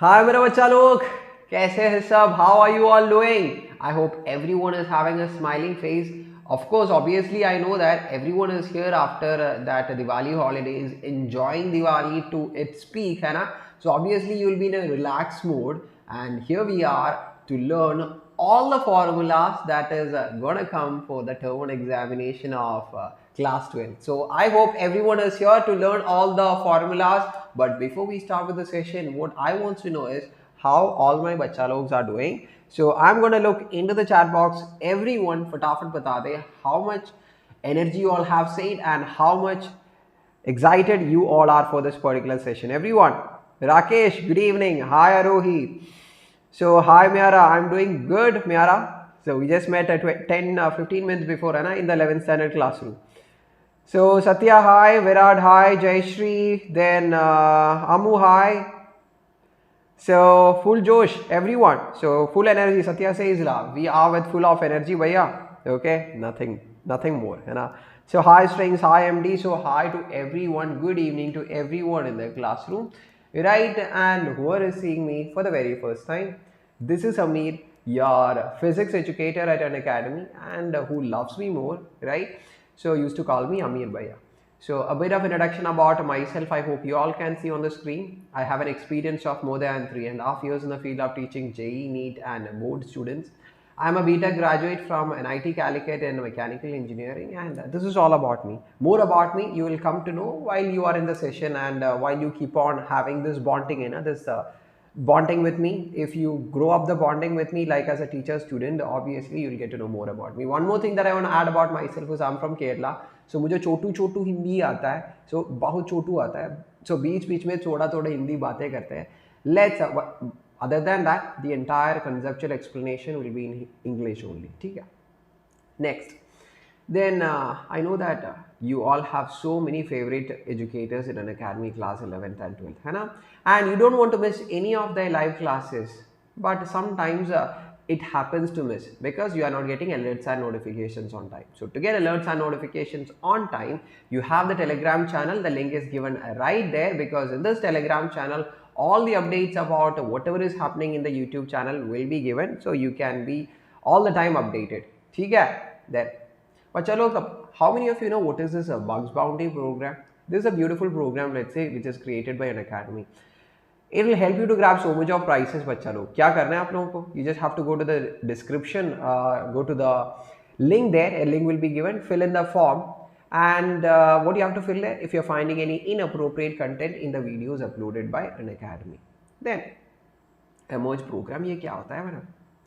Hi मेरे बच्चा लोग कैसे हैं सब? How are you all doing? I hope everyone is having a smiling face. Of course, obviously I know that everyone is here after that Diwali holidays, enjoying Diwali to its peak, है ना? So obviously you will be in a relaxed mode, and here we are to learn all the formulas that is gonna come for the term one examination of class 12. So I hope everyone is here to learn all the formulas. But before we start with the session, what I want to know is how all my bacha logs are doing. So I'm gonna look into the chat box. Everyone, fatafat bata de how much energy you all have said and how much excited you all are for this particular session. Everyone, Rakesh, good evening. Hi Arohi. So hi Miara, I'm doing good Miara. So we just met at 10-15 minutes before Anna in the 11th standard classroom. So Satya hi, Virat hi, Jayashree, then Amu hi. So full Josh, everyone. So full energy. Satya says la, we are with full of energy, bhaiya. Okay, nothing more. You know? So hi strings, hi MD. So hi to everyone. Good evening to everyone in the classroom. Right, and whoever is seeing me for the very first time, this is Ameer, your physics educator at Unacademy, and who loves me more, right? So used to call me Ameer Bhaiya. So a bit of introduction about myself. I hope you all can see on the screen. I have an experience of more than 3.5 years in the field of teaching JEE, NEET and board students. I'm a BTech graduate from NIT Calicut in mechanical engineering, and this is all about me. More about me you will come to know while you are in the session, and while you keep on having this bonding, bonding with me. If you grow up the bonding with me like as a teacher student, obviously you'll get to know more about me. One more thing that I want to add about myself is I'm from Kerala. So मुझे छोटू छोटू हिंदी आता है. So बहुत छोटू आता है. So बीच बीच में थोड़ा थोड़ा हिंदी बातें करते हैं. Let's other than that, the entire conceptual explanation will be in English only. ठीक है? Next. Then I know that you all have so many favorite educators in Unacademy class 11th and 12th, है ना? And you don't want to miss any of their live classes, but sometimes it happens to miss because you are not getting alerts and notifications on time. So to get alerts and notifications on time, you have the Telegram channel. The link is given right there, because in this Telegram channel, all the updates about whatever is happening in the YouTube channel will be given, so you can be all the time updated. ठीक है? Then. But chalo, how many of you know what is this Bugs Bounty program? This is a beautiful program, let's say, which is created by Unacademy. It will help you to grab so much of prices. बच्चा लोग क्या करना है आप लोगों को? You just have to go to the description, go to the link there. A link will be given. Fill in the form, and what you have to fill there? If you're finding any inappropriate content in the videos uploaded by Unacademy, then emerge program ये क्या होता है madam?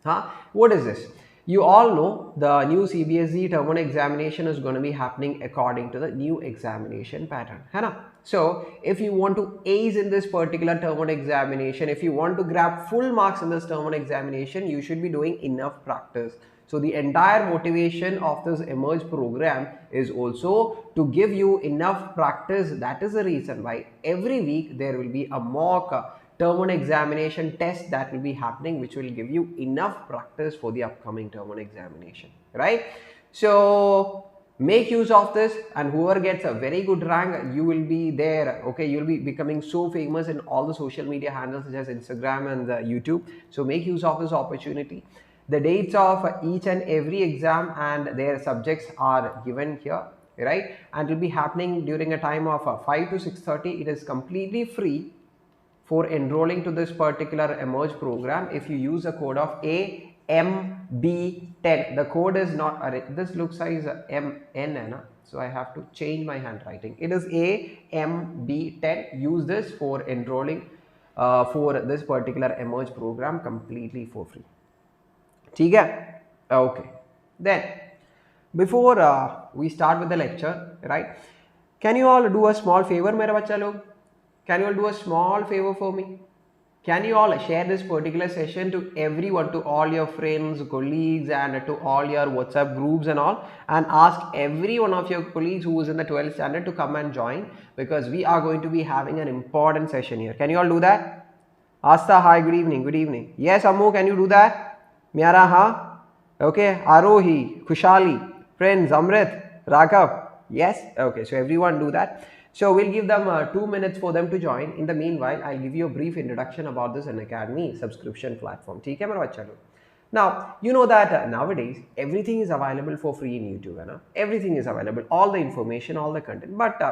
हाँ, what is this? You all know the new CBSE term 1 examination is going to be happening according to the new examination pattern, है ना? So if you want to ace in this particular term 1 examination, if you want to grab full marks in this term 1 examination, you should be doing enough practice. So the entire motivation of this emerge program is also to give you enough practice. That is the reason why every week there will be a mock term 1 examination test that will be happening, which will give you enough practice for the upcoming term 1 examination, right? So make use of this, and whoever gets a very good rank, you will be there. Okay, you'll be becoming so famous in all the social media handles such as Instagram and YouTube. So make use of this opportunity. The dates of each and every exam and their subjects are given here, right? And it will be happening during a time of 5 to 6:30. It is completely free for enrolling to this particular emerge program. If you use a code of AMB10, the code is not, this looks like MN, so I have to change my handwriting. It is AMB10. Use this for enrolling for this particular emerge program completely for free. ठीक है? Okay. Then before we start with the lecture, right? Can you all do a small favor, मेरे बच्चा लोग? Can you all do a small favor for me? Can you all share this particular session to everyone, to all your friends, colleagues, and to all your WhatsApp groups and all, and ask every one of your colleagues who is in the 12th standard to come and join, because we are going to be having an important session here. Can you all do that? Asta, hi, good evening, good evening. Yes, Ammu, can you do that? Miara, ha? Okay, Arohi, Kushali, friends, Amrit, Raghav. Yes, okay, so everyone do that. So we'll give them 2 minutes for them to join. In the meanwhile, I'll give you a brief introduction about this Unacademy subscription platform. ठीक है मेरे बच्चा लोग? Now, you know that nowadays everything is available for free in YouTube. Hai na? Everything is available, all the information, all the content. But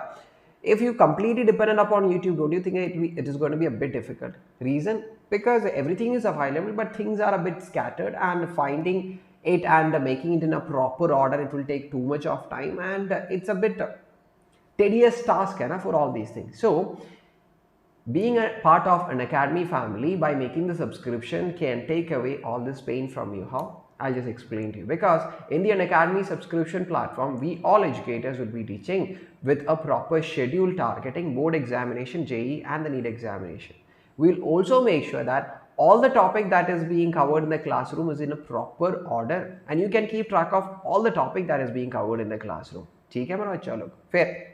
if you completely dependent upon YouTube, don't you think it is going to be a bit difficult? Reason? Because everything is available, but things are a bit scattered, and finding it and making it in a proper order, it will take too much of time, and it's a bit tedious task for all these things. So being a part of Unacademy family by making the subscription can take away all this pain from you. How? I'll just explain to you. Because in the Unacademy subscription platform, we all educators will be teaching with a proper schedule targeting board examination, JEE and the NEET examination. We'll also make sure that all the topic that is being covered in the classroom is in a proper order, and you can keep track of all the topic that is being covered in the classroom. ठीक है मेरा बच्चा लोग? Fair.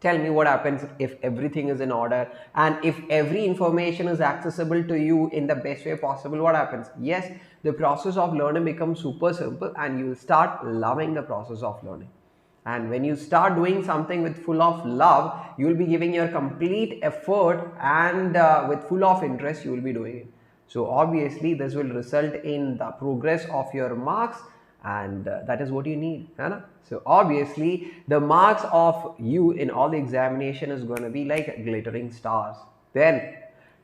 Tell me what happens if everything is in order and if every information is accessible to you in the best way possible. What happens? Yes, the process of learning becomes super simple, and you will start loving the process of learning. And when you start doing something with full of love, you will be giving your complete effort, and with full of interest you will be doing it. So obviously this will result in the progress of your marks, and that is what you need. So obviously the marks of you in all the examination is going to be like glittering stars. Then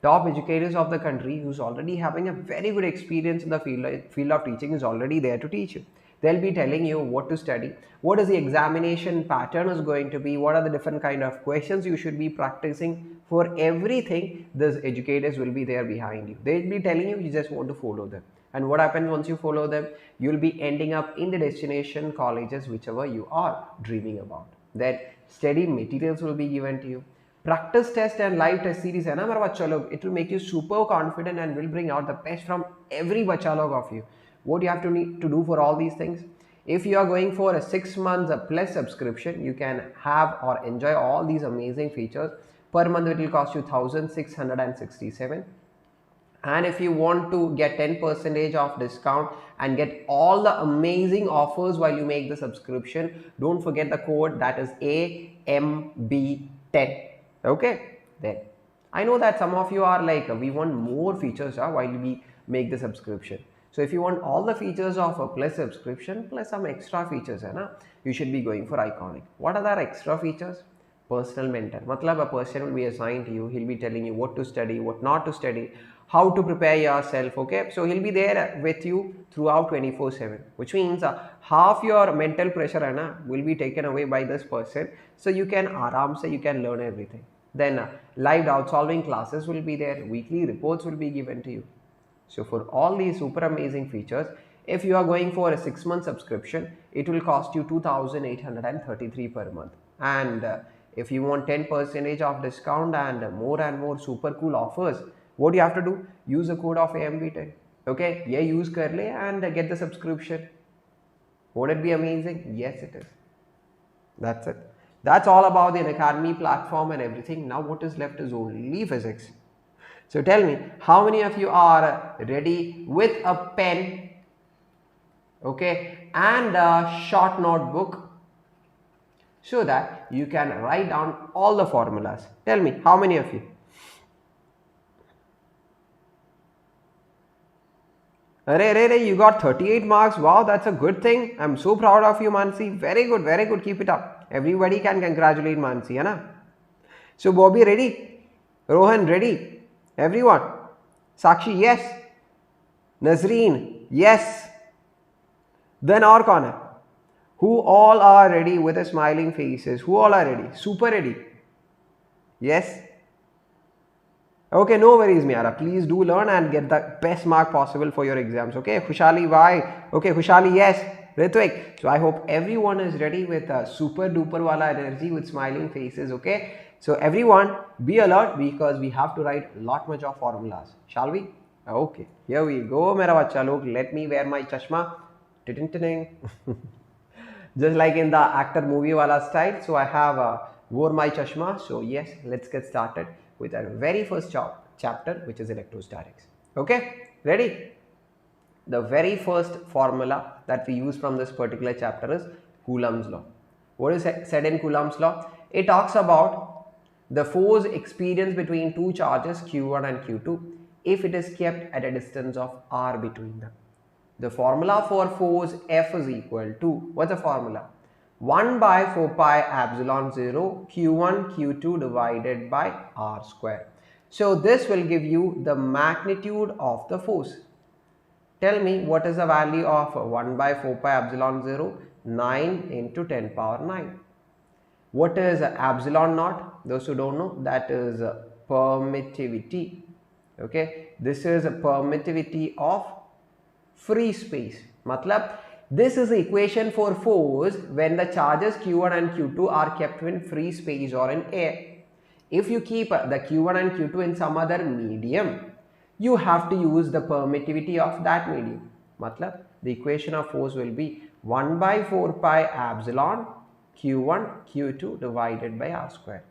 top educators of the country who's already having a very good experience in the field of teaching is already there to teach you. They'll be telling you what to study, what is the examination pattern is going to be, what are the different kind of questions you should be practicing. For everything, these educators will be there behind you. They'll be telling you, you just want to follow them. And what happens once you follow them? You'll be ending up in the destination colleges whichever you are dreaming about. Then study materials will be given to you. Practice test and live test series hai na mera bachcha log, it will make you super confident and will bring out the best from every bachcha log of you. What you have to need to do for all these things? If you are going for a 6 months plus subscription, you can have or enjoy all these amazing features. Per month it will cost you 1,667. And if you want to get 10% of discount and get all the amazing offers while you make the subscription, don't forget the code, that is AMB10. Okay, then I know that some of you are like, we want more features while we make the subscription. So if you want all the features of a plus subscription plus some extra features, you should be going for Iconic. What are the extra features? Personal mentor. Matlab, a person will be assigned to you. He'll be telling you what to study, what not to study, how to prepare yourself. Okay, so he'll be there with you throughout 24/7, which means half your mental pressure will be taken away by this person. So you can you can learn everything. Then live doubt solving classes will be there. Weekly reports will be given to you. So for all these super amazing features, if you are going for a 6-month subscription, it will cost you 2,833 per month. And if you want 10% of discount and more super cool offers, what you have to do? Use the code of AMB10. Okay, yeah, use kar le and get the subscription. Won't it be amazing? Yes, it is. That's it. That's all about the Unacademy platform and everything. Now what is left is only physics. So tell me, how many of you are ready with a pen, okay, and a short notebook so that you can write down all the formulas? Tell me, how many of you? Arey, you got 38 marks. Wow, that's a good thing. I'm so proud of you, Mansi. Very good, very good. Keep it up. Everybody can congratulate Mansi, hai? So Bobby, ready? Rohan, ready? Everyone? Sakshi, yes. Nazreen, yes. Then और कौन है? Who all are ready with a smiling faces? Who all are ready? Super ready? Yes. Okay, no worries, Miara. Please do learn and get the best mark possible for your exams. Okay, Khushali, why? Okay, Khushali, yes. Ritvik. So I hope everyone is ready with a super duper wala energy with smiling faces. Okay. So everyone be alert because we have to write lot much of formulas. Shall we? Okay. Here we go, mera bacha log. Let me wear my chashma. Just like in the actor movie wala style. So I have wore my chashma. So yes, let's get started with our very first chapter, which is electrostatics. Okay, ready? The very first formula that we use from this particular chapter is Coulomb's law. What is said in Coulomb's law? It talks about the force experienced between two charges Q1 and Q2 if it is kept at a distance of r between them. The formula for force F is equal to, what's the formula? 1 by 4 pi epsilon 0 Q1 Q2 divided by r square. So this will give you the magnitude of the force. Tell me what is the value of 1 by 4 pi epsilon 0? 9 into 10 power 9. What is epsilon naught? Those who don't know, that is permittivity. Okay, this is a permittivity of free space. Matlab, this is the equation for force when the charges Q1 and Q2 are kept in free space or in air. If you keep the Q1 and Q2 in some other medium, you have to use the permittivity of that medium. Matlab, the equation of force will be 1 by 4 pi epsilon Q1 Q2 divided by r square.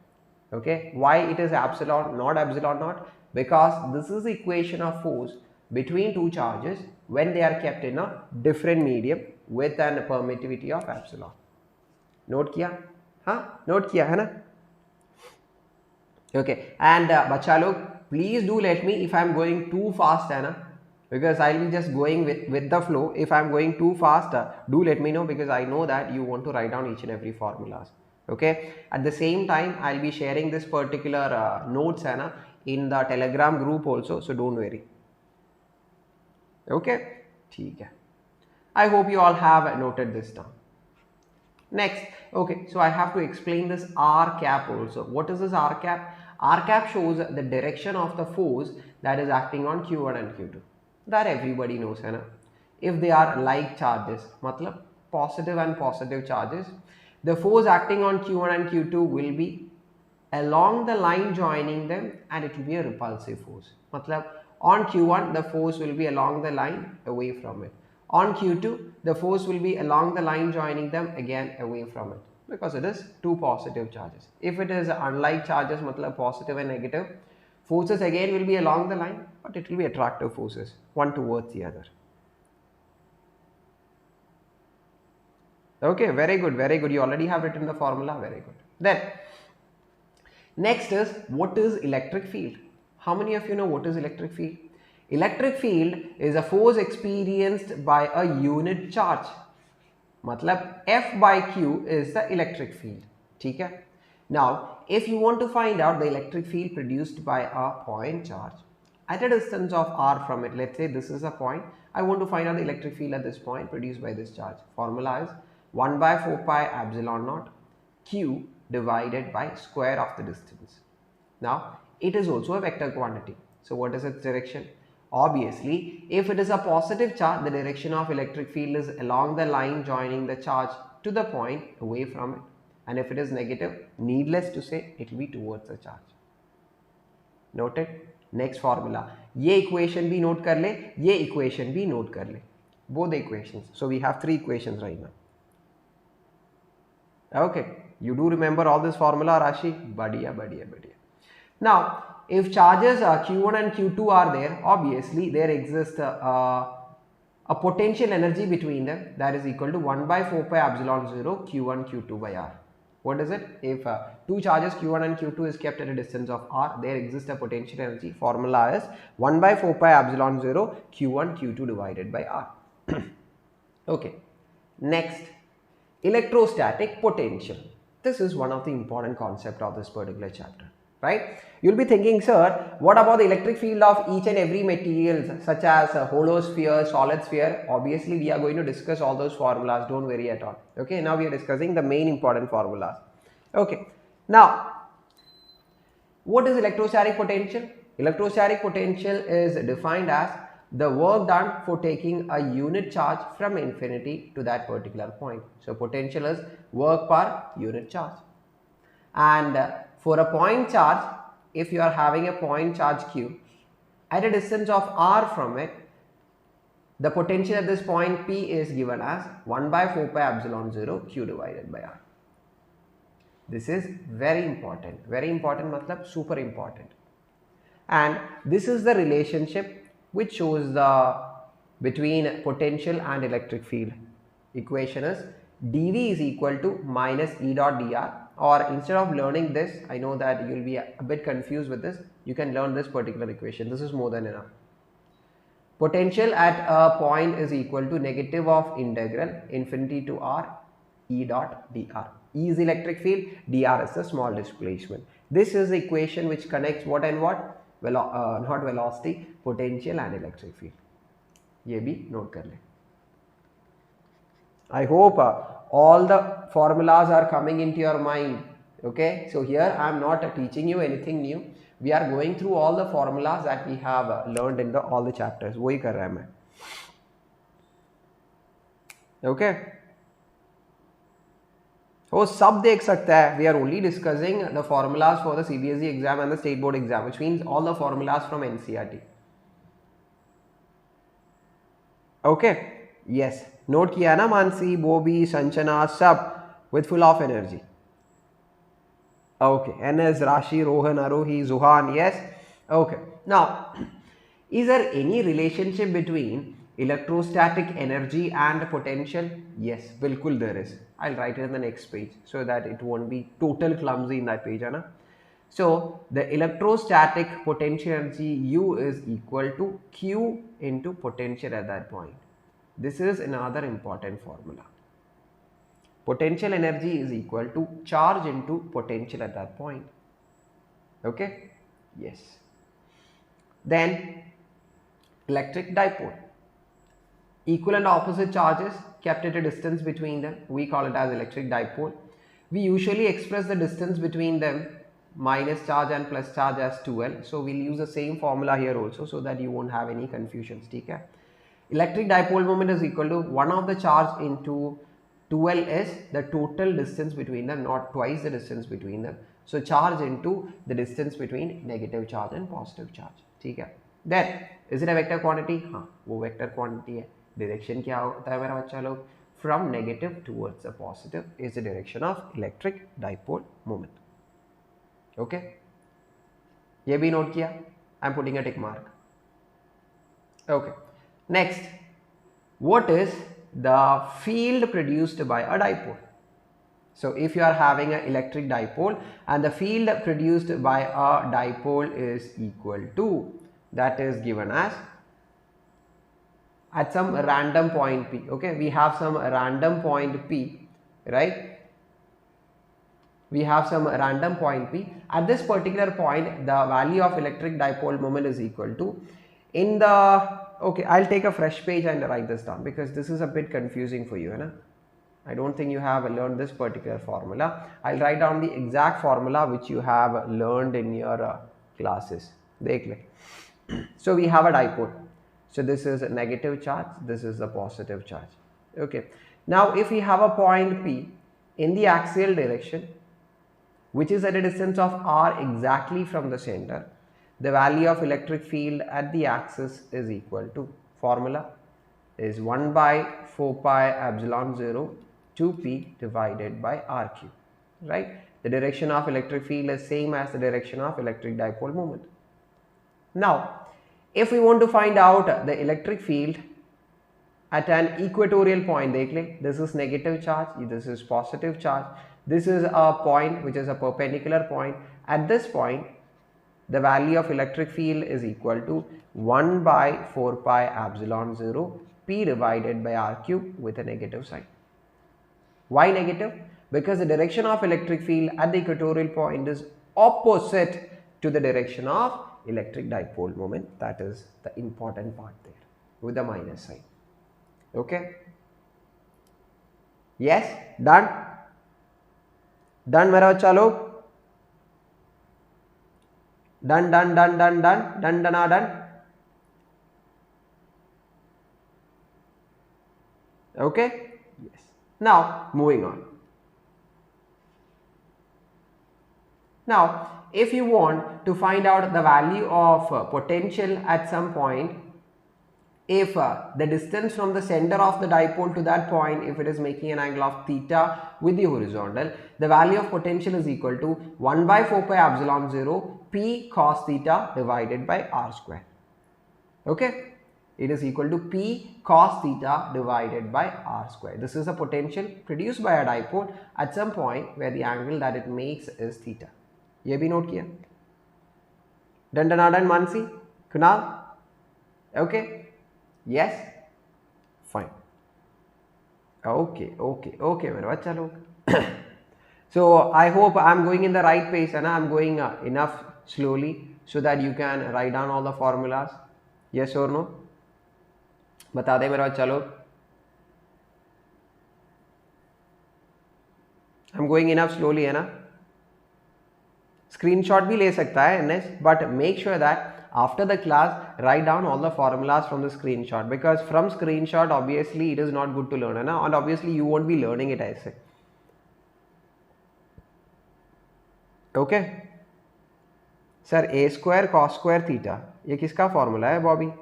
Okay, why it is epsilon not epsilon naught? Because this is the equation of force between two charges when they are kept in a different medium with an permittivity of epsilon. Note kiya? हाँ, note kiya है ना? Okay, and बच्चा लोग, please do let me if I am going too fast है ना, because I will be just going with the flow. If I am going too fast, do let me know, because I know that you want to write down each and every formulas. Okay, at the same time I'll be sharing this particular notes है ना in the Telegram group also, so don't worry. Okay, ठीक है. I hope you all have noted this down. Next, okay, so I have to explain this R cap also. What is this R cap? R cap shows the direction of the force that is acting on Q1 and Q2. That everybody knows, है ना? If they are like charges, मतलब positive and positive charges, the force acting on Q1 and Q2 will be along the line joining them, and it will be a repulsive force. मतलब on Q1 the force will be along the line away from it. On Q2 the force will be along the line joining them, again away from it, because it is two positive charges. If it is unlike charges, मतलब positive and negative, forces again will be along the line, but it will be attractive forces, one towards the other. Okay, very good, very good. You already have written the formula, very good. Then next is, what is electric field? How many of you know what is electric field? Electric field is a force experienced by a unit charge. मतलब F by Q is the electric field. ठीक है? Now, if you want to find out the electric field produced by a point charge at a distance of r from it, let's say this is a point, I want to find out the electric field at this point produced by this charge. Formula is 1 by 4 pi epsilon naught Q divided by square of the distance. Now, it is also a vector quantity. So, what is its direction? Obviously, if it is a positive charge, the direction of electric field is along the line joining the charge to the point away from it. And if it is negative, needless to say, it will be towards the charge. Noted? Next formula. ये equation भी note कर ले, ये equation भी note कर ले. Both the equations. So we have three equations right now. Okay. You do remember all this formula, Rashi? Badhiya, badhiya, badhiya. Now, if charges Q1 and Q2 are there, obviously there exists a potential energy between them that is equal to 1 by 4 pi epsilon 0 Q1 Q2 by R. What is it? If two charges Q1 and Q2 is kept at a distance of R, there exists a potential energy. Formula is 1 by 4 pi epsilon 0 Q1 Q2 divided by R. Okay. Next, electrostatic potential. This is one of the important concepts of this particular chapter. Right? You'll be thinking, sir, what about the electric field of each and every materials such as hollow sphere, solid sphere? Obviously, we are going to discuss all those formulas. Don't worry at all. Okay, now we are discussing the main important formulas. Okay, now, what is electrostatic potential? Electrostatic potential is defined as the work done for taking a unit charge from infinity to that particular point. So, potential is work per unit charge. And for a point charge, if you are having a point charge Q at a distance of r from it, the potential at this point P is given as 1 by 4 pi epsilon 0 Q divided by R. This is very important matlab super important. And this is the relationship which shows the between potential and electric field. Equation is dV is equal to minus E dot dr or instead of learning this, I know that you'll be a bit confused with this, you can learn this particular equation. This is more than enough. Potential at a point is equal to negative of integral infinity to r E dot dr. E is electric field, dr is the small displacement. This is the equation which connects what and what? Not velocity, potential and electric field. ये भी note कर ले. I hope all the formulas are coming into your mind. Okay, so here I am not teaching you anything new. We are going through all the formulas that we have learned in all the chapters. वही कर रहा है मैं. Okay. वो सब देख सकता है. We are only discussing the formulas for the CBSE exam and the state board exam, which means all the formulas from NCERT. Okay. Yes. Note किया ना मानसी, बोबी, संचना, सब with full of energy. Okay. NS, Rashi, Rohan, Arohi, Zuhan. Yes. Okay. Now, is there any relationship between electrostatic energy and potential? Yes, bilkul there is. I'll write it in the next page so that it won't be total clumsy in that page. Hai na? So, the electrostatic potential energy U is equal to Q into potential at that point. This is another important formula. Potential energy is equal to charge into potential at that point. Okay? Yes. Then, electric dipole. Equal and opposite charges kept at a distance between them. We call it as electric dipole. We usually express the distance between them, minus charge and plus charge, as 2L. So, we will use the same formula here also so that you won't have any confusions. Okay? Electric dipole moment is equal to 1 of the charge into 2L is the total distance between them, not twice the distance between them. So, charge into the distance between negative charge and positive charge. Okay? Then, is it a vector quantity? हाँ, वो vector quantity है. Direction क्या होता है मेरा बच्चा लोग? From negative towards the positive is the direction of electric dipole moment. Okay? ये भी note किया? I am putting a tick mark. Okay. Next, what is the field produced by a dipole? So, if you are having an electric dipole and the field produced by a dipole is equal to, that is given as at some random point P. Okay, we have some random point P, right? We have some random point P. At this particular point, the value of electric dipole moment is equal to, in the, okay, I'll take a fresh page and write this down because this is a bit confusing for you, right? I don't think you have learned this particular formula. I'll write down the exact formula which you have learned in your classes. Dekh le. So we have a dipole. So this is a negative charge, this is a positive charge. Okay. Now if we have a point P in the axial direction, which is at a distance of r exactly from the center, the value of electric field at the axis is equal to, formula is 1 by 4 pi epsilon 0 2p divided by r cube, right? The direction of electric field is same as the direction of electric dipole moment. Now, if we want to find out the electric field at an equatorial point, this is negative charge, this is positive charge, this is a point which is a perpendicular point. At this point, the value of electric field is equal to 1 by 4 pi epsilon 0 p divided by r cube with a negative sign. Why negative? Because the direction of electric field at the equatorial point is opposite to the direction of electric dipole moment. That is the important part there with the minus sign. Okay? Yes? Done? Done मेरा बच्चा लोग? Done, done, done, done, done, done, done, done. Okay? Yes. Now, moving on. Now, if you want to find out the value of potential at some point, if the distance from the center of the dipole to that point, if it is making an angle of theta with the horizontal, the value of potential is equal to 1 by 4 pi epsilon 0 p cos theta divided by r square. Okay? It is equal to P cos theta divided by R square. This is a potential produced by a dipole at some point where the angle that it makes is theta. ये भी note किया? Dandanadan Mansi? Kunal? Okay? Yes? Fine. Okay, मेरे बच्चा लोग. So I hope I'm going in the right pace and I'm going enough slowly so that you can write down all the formulas. Yes or no? बता दे मेरा बच्चा लोग. I'm going enough slowly है ना? Screenshot भी ले सकता है NS, but make sure that after the class write down all the formulas from the screenshot, because from screenshot obviously it is not good to learn है ना, and obviously you won't be learning it ऐसे. Okay? Sir a square cos square theta ये किसका formula है Bobby?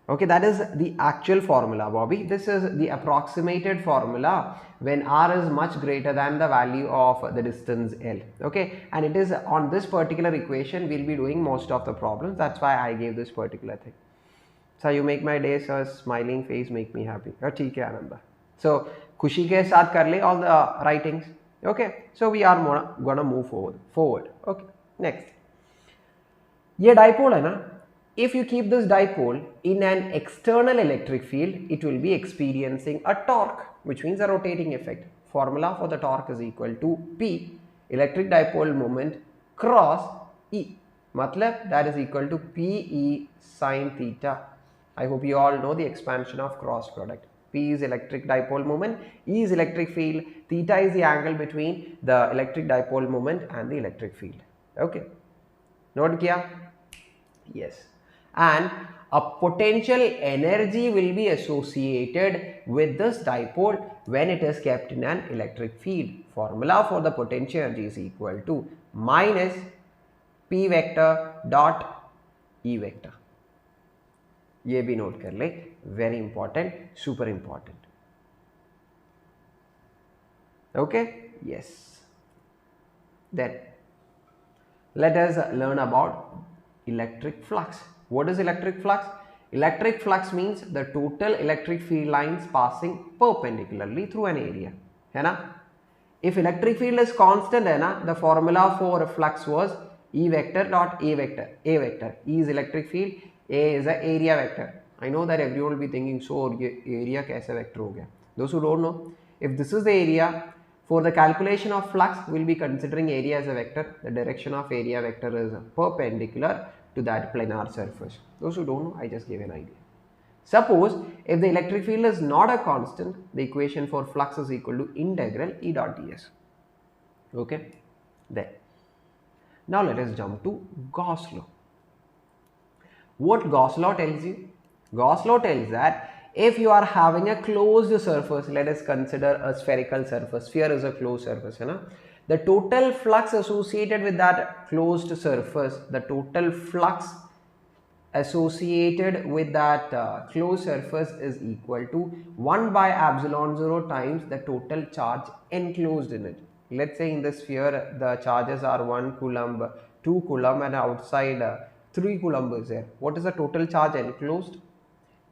Okay, that is the actual formula, Bobby. This is the approximated formula when r is much greater than the value of the distance L. Okay, and it is on this particular equation we'll be doing most of the problems. That's why I gave this particular thing. So you make my day, sir. Smiling face make me happy. ठीक है आनंद. So खुशी के साथ कर ले all the writings. Okay, so we are gonna move forward. Okay, next. ये dipole है ना? If you keep this dipole in an external electric field, it will be experiencing a torque, which means a rotating effect. Formula for the torque is equal to P, electric dipole moment, cross E. Matlab, that is equal to PE sin theta. I hope you all know the expansion of cross product. P is electric dipole moment, E is electric field, theta is the angle between the electric dipole moment and the electric field. Okay. Note kiya? Yes. And a potential energy will be associated with this dipole when it is kept in an electric field. Formula for the potential energy is equal to minus P vector dot E vector. ये भी note कर ले, very important, super important. Okay, yes. Then let us learn about electric flux. What is electric flux? Electric flux means the total electric field lines passing perpendicularly through an area. है ना? If electric field is constant है ना, the formula for flux was E vector dot A vector. A vector. E is electric field. A is the area vector. I know that everyone will be thinking, so area कैसे vector हो गया? Those who don't know, if this is the area, for the calculation of flux, we'll be considering area as a vector. The direction of area vector is perpendicular to that planar surface. Those who don't know, I just gave an idea. Suppose if the electric field is not a constant, the equation for flux is equal to integral E dot ds. Okay, there. Now let us jump to Gauss law. What Gauss law tells you? Gauss law tells that if you are having a closed surface, let us consider a spherical surface. Sphere is a closed surface, है ना? The total flux associated with that closed surface, the total flux associated with that closed surface is equal to 1 by epsilon 0 times the total charge enclosed in it. Let's say in the sphere the charges are 1 Coulomb, 2 Coulomb, and outside 3 Coulomb is there. What is the total charge enclosed?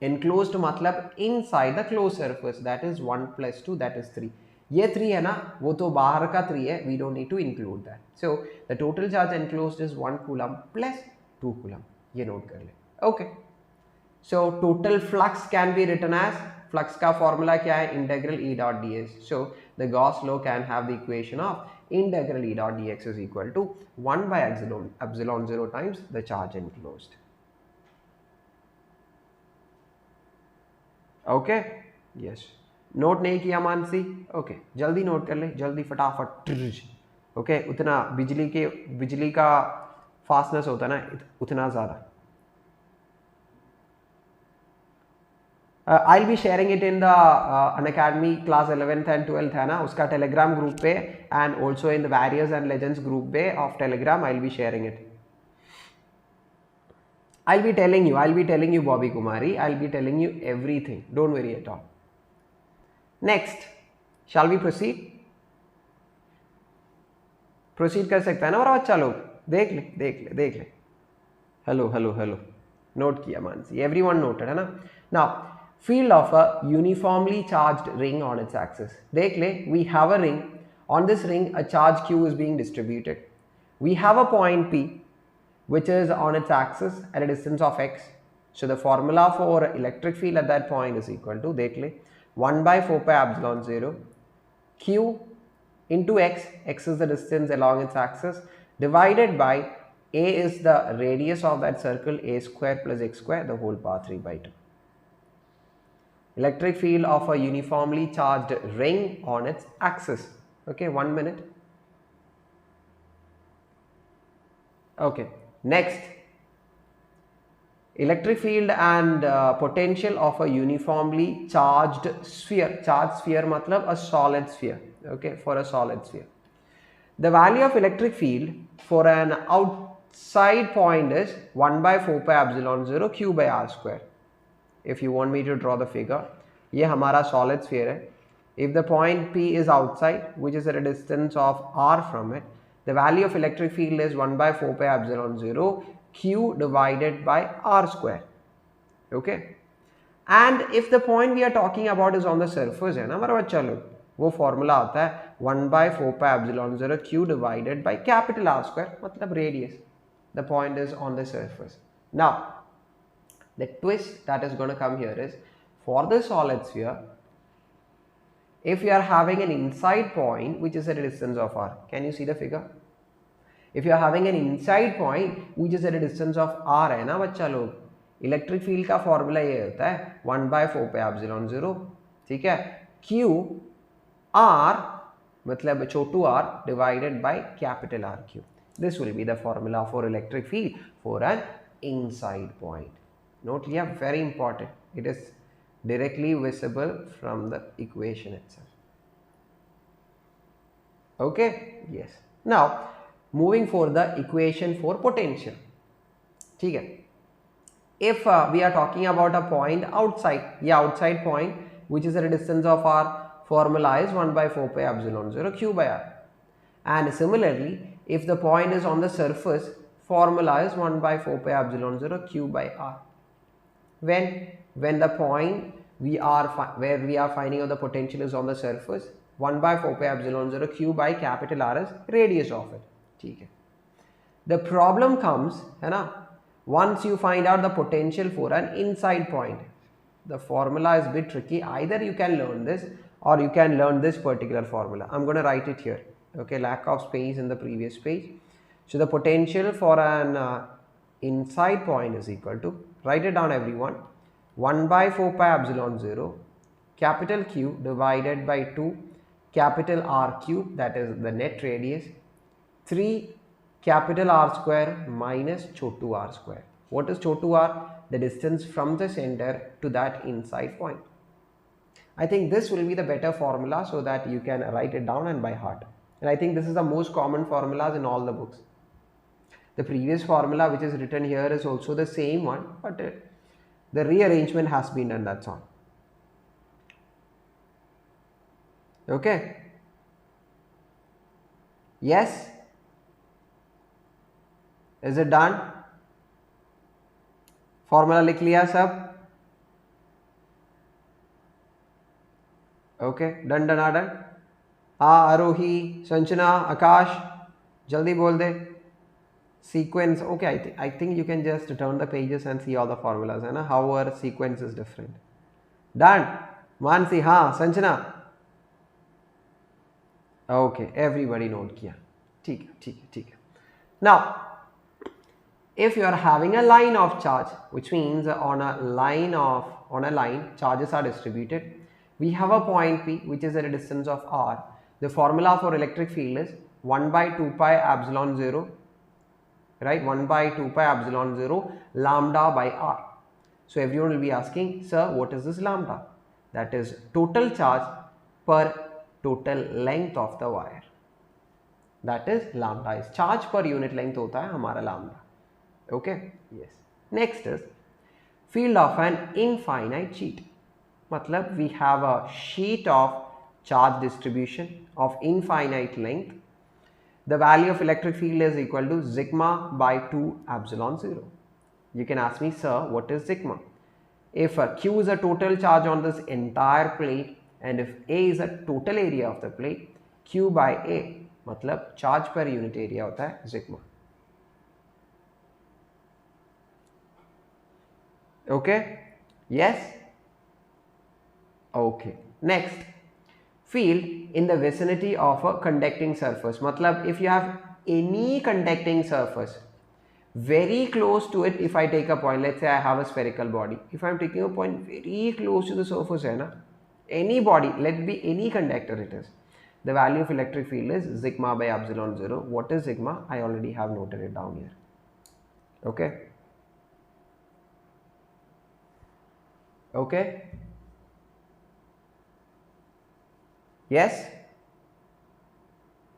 Enclosed matlab inside the closed surface, that is 1 plus 2, that is 3. ये 3 है ना, वो तो बाहर का 3 है, we don't need to include that. So the total charge enclosed is 1 Coulomb plus 2 Coulomb. ये note कर ले. Okay. So total flux can be written as, flux का formula क्या है? Integral E dot ds. So the Gauss law can have the equation of integral E dot dx is equal to 1 by epsilon 0 times the charge enclosed. Okay, yes. Note नहीं किया Mansi? Okay, जल्दी note कर ले, जल्दी फटाफट. Okay, उतना बिजली का फास्टनेस होता है ना, उतना ज़्यादा. I'll be sharing it in the Unacademy Class 11th and 12th है ना, उसका Telegram group पे, and also in the Warriors and Legends group पे of Telegram I'll be sharing it. I'll be telling you Bobby Kumari, I'll be telling you everything, don't worry at all. Next, shall we proceed? Proceed कर सकता है ना मेरा बच्चा लोग? देख ले. हेलो नोट किया मानसी, एवरीवन नोटेड है ना. Now field of a uniformly charged ring on its axis. देख ले, we have a ring. On this ring, a charge q is being distributed. We have a point P, which is on its axis at a distance of x. So the formula for electric field at that point is equal to, देख ले, 1 by 4 pi epsilon 0 q into x, x is the distance along its axis, divided by a is the radius of that circle, a square plus x square, the whole power 3 by 2. Electric field of a uniformly charged ring on its axis. Okay, 1 minute. Okay, next, electric field and potential of a uniformly charged sphere. Charged sphere matlab a solid sphere. Okay, for a solid sphere, the value of electric field for an outside point is 1 by 4 pi epsilon 0 q by r square. If you want me to draw the figure, ये हमारा solid sphere है. If the point P is outside, which is at a distance of r from it, the value of electric field is 1 by 4 pi epsilon 0 q divided by r square. Okay, and if the point we are talking about is on the surface है ना हमारा बच्चा लोग, वो formula आता है 1 by 4 pi epsilon 0 q divided by capital R square, मतलब radius. The point is on the surface. Now the twist that is going to come here is, for the solid sphere, if you are having an inside point which is at a distance of r, can you see the figure? If you are having an inside point which is at a distance of r है ना बच्चा लोग, electric field का formula ये होता है 1 by 4 pi epsilon 0, ठीक है, q r मतलब छोटू r divided by capital R cube. This will be the formula for electric field for an inside point. Note here, very important, it is directly visible from the equation itself. Okay, yes. Now moving for the equation for potential. ठीक है, if we are talking about a point outside, yeah, outside point which is at a distance of r, formula is 1 by 4 pi epsilon 0 q by r. And similarly, if the point is on the surface, formula is 1 by 4 pi epsilon 0 q by r. When the point where we are finding out the potential is on the surface, 1 by 4 pi epsilon 0 q by capital R is radius of it. ठीक है, the problem comes है ना, once you find out the potential for an inside point, the formula is a bit tricky. Either you can learn this or you can learn this particular formula. I'm going to write it here. Okay, lack of space in the previous page. So the potential for an inside point is equal to, write it down everyone, 1 by 4 pi epsilon 0 capital Q divided by 2 capital R cube, that is the net radius, 3 capital R square minus chotu r square. What is chotu r? The distance from the center to that inside point. I think this will be the better formula so that you can write it down and by heart. And I think this is the most common formulas in all the books. The previous formula which is written here is also the same one, but the rearrangement has been done, that's all. Okay. Yes? Is it done? Formula लिख लिया सब? Okay, done. हाँ, आरोही, संचना, आकाश, जल्दी बोल दे. Sequence, okay, I think you can just turn the pages and see all the formulas, है ना, how our sequence is different. Done. Mansi, हाँ, Sanchana. Okay, everybody note किया. ठीक है. Now, if you are having a line of charge, which means on a line charges are distributed. We have a point P which is at a distance of r. The formula for electric field is 1 by 2 pi epsilon 0, right? 1 by 2 pi epsilon 0 lambda by r. So everyone will be asking, sir, what is this lambda? That is total charge per total length of the wire. That is lambda is charge per unit length होता है हमारा lambda. Okay, yes. Next is field of an infinite sheet. मतलब we have a sheet of charge distribution of infinite length. The value of electric field is equal to sigma by 2 epsilon 0. You can ask me, sir, what is sigma? If Q is a total charge on this entire plate and if A is a total area of the plate, Q by A मतलब charge per unit area होता है sigma. Okay? Yes? Okay. Next, field in the vicinity of a conducting surface. मतलब if you have any conducting surface very close to it, if I take a point, let's say I have a spherical body, if I am taking a point very close to the surface hai na, any body, let it be any conductor it is, the value of electric field is sigma by epsilon 0. What is sigma? I already have noted it down here. Okay. Okay. Yes?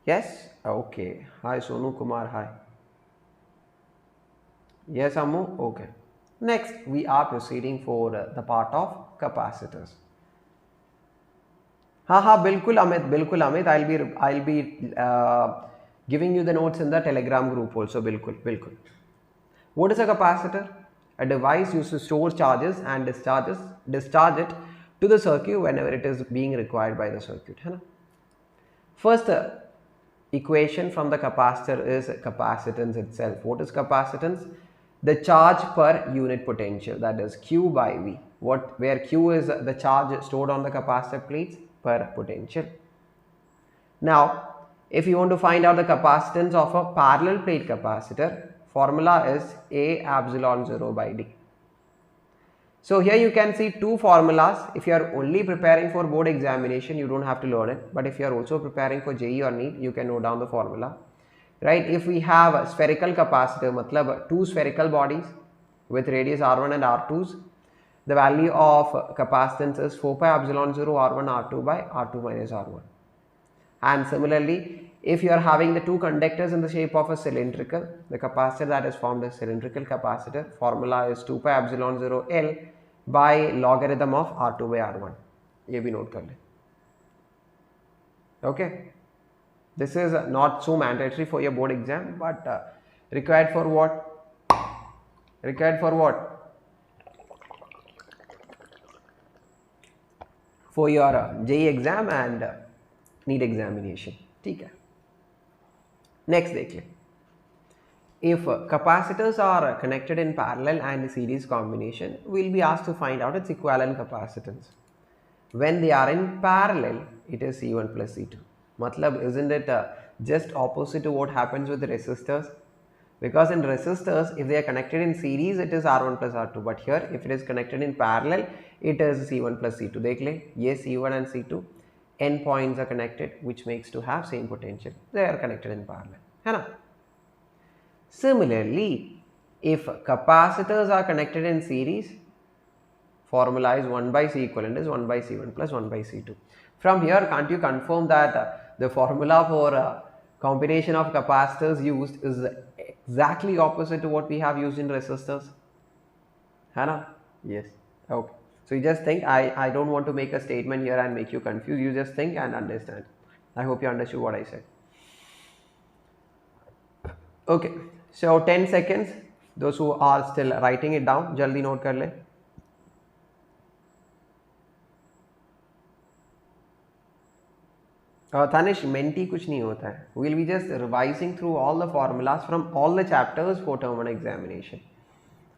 Yes? Okay. Hi Sonu Kumar, hi. Yes, Ammu? Okay. Next, we are proceeding for the part of capacitors. बिल्कुल Amit, I'll be giving you the notes in the Telegram group also. बिल्कुल. What is a capacitor? A device used to store charges and discharge it to the circuit whenever it is being required by the circuit. है ना? First equation from the capacitor is capacitance itself. What is capacitance? The charge per unit potential, that is Q by V. Where Q is the charge stored on the capacitor plates per potential. Now, if you want to find out the capacitance of a parallel plate capacitor, formula is A epsilon 0 by D. So here you can see two formulas. If you are only preparing for board examination, you don't have to learn it. But if you are also preparing for JEE or NEET, you can note down the formula. Right? If we have a spherical capacitor, matlab two spherical bodies with radius R1 and R2s, the value of capacitance is 4 pi epsilon 0 R1 R2 by R2 minus R1. And similarly, if you are having the two conductors in the shape of a cylindrical, the capacitor that is formed as cylindrical capacitor, formula is 2 pi epsilon 0 L by logarithm of R2 by R1. ये भी note कर ले. Okay. This is not so mandatory for your board exam, but required for what? Required for what? For your JEE exam and NEET examination. ठीक है. Next देखिए. If capacitors are connected in parallel and series combination, we will be asked to find out its equivalent capacitance. When they are in parallel, it is C1 plus C2. Matlab, isn't it just opposite to what happens with the resistors? Because in resistors, if they are connected in series, it is R1 plus R2. But here, if it is connected in parallel, it is C1 plus C2. देख ले, ये C1 and C2, N points are connected, which makes to have same potential. They are connected in parallel. है ना? Similarly, if capacitors are connected in series, formula is 1 by C equivalent is 1 by C1 plus 1 by C2. From here, can't you confirm that the formula for combination of capacitors used is exactly opposite to what we have used in resistors? Hana? Yes. Okay. So you just think, I don't want to make a statement here and make you confused. You just think and understand. I hope you understood what I said. Okay. So 10 seconds. Those who are still writing it down, jaldi note kar le. Tanish, menti kuch nahi hota hai. We will be just revising through all the formulas from all the chapters for term 1 examination.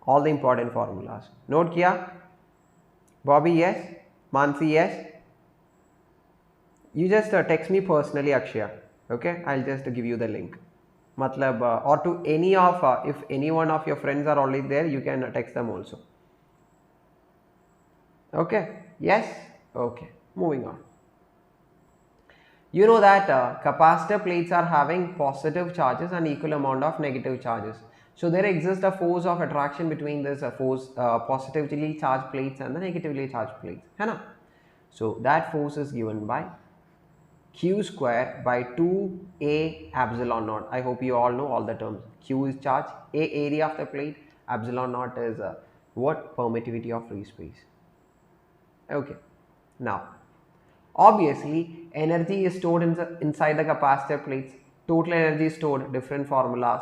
All the important formulas. Note kiya? Bobby, yes. Mansi, yes. You just text me personally, Akshaya. Okay, I'll just give you the link. Matlab, or to any of, if any one of your friends are already there, you can text them also. Okay, yes. Okay, moving on. You know that capacitor plates are having positive charges and equal amount of negative charges. So there exists a force of attraction between this positively charged plates and the negatively charged plates. है ना? So that force is given by Q square by 2A epsilon naught. I hope you all know all the terms. Q is charge, A area of the plate, epsilon naught is what? Permittivity of free space. Okay. Now, obviously, energy is stored inside the capacitor plates. Total energy is stored, different formulas.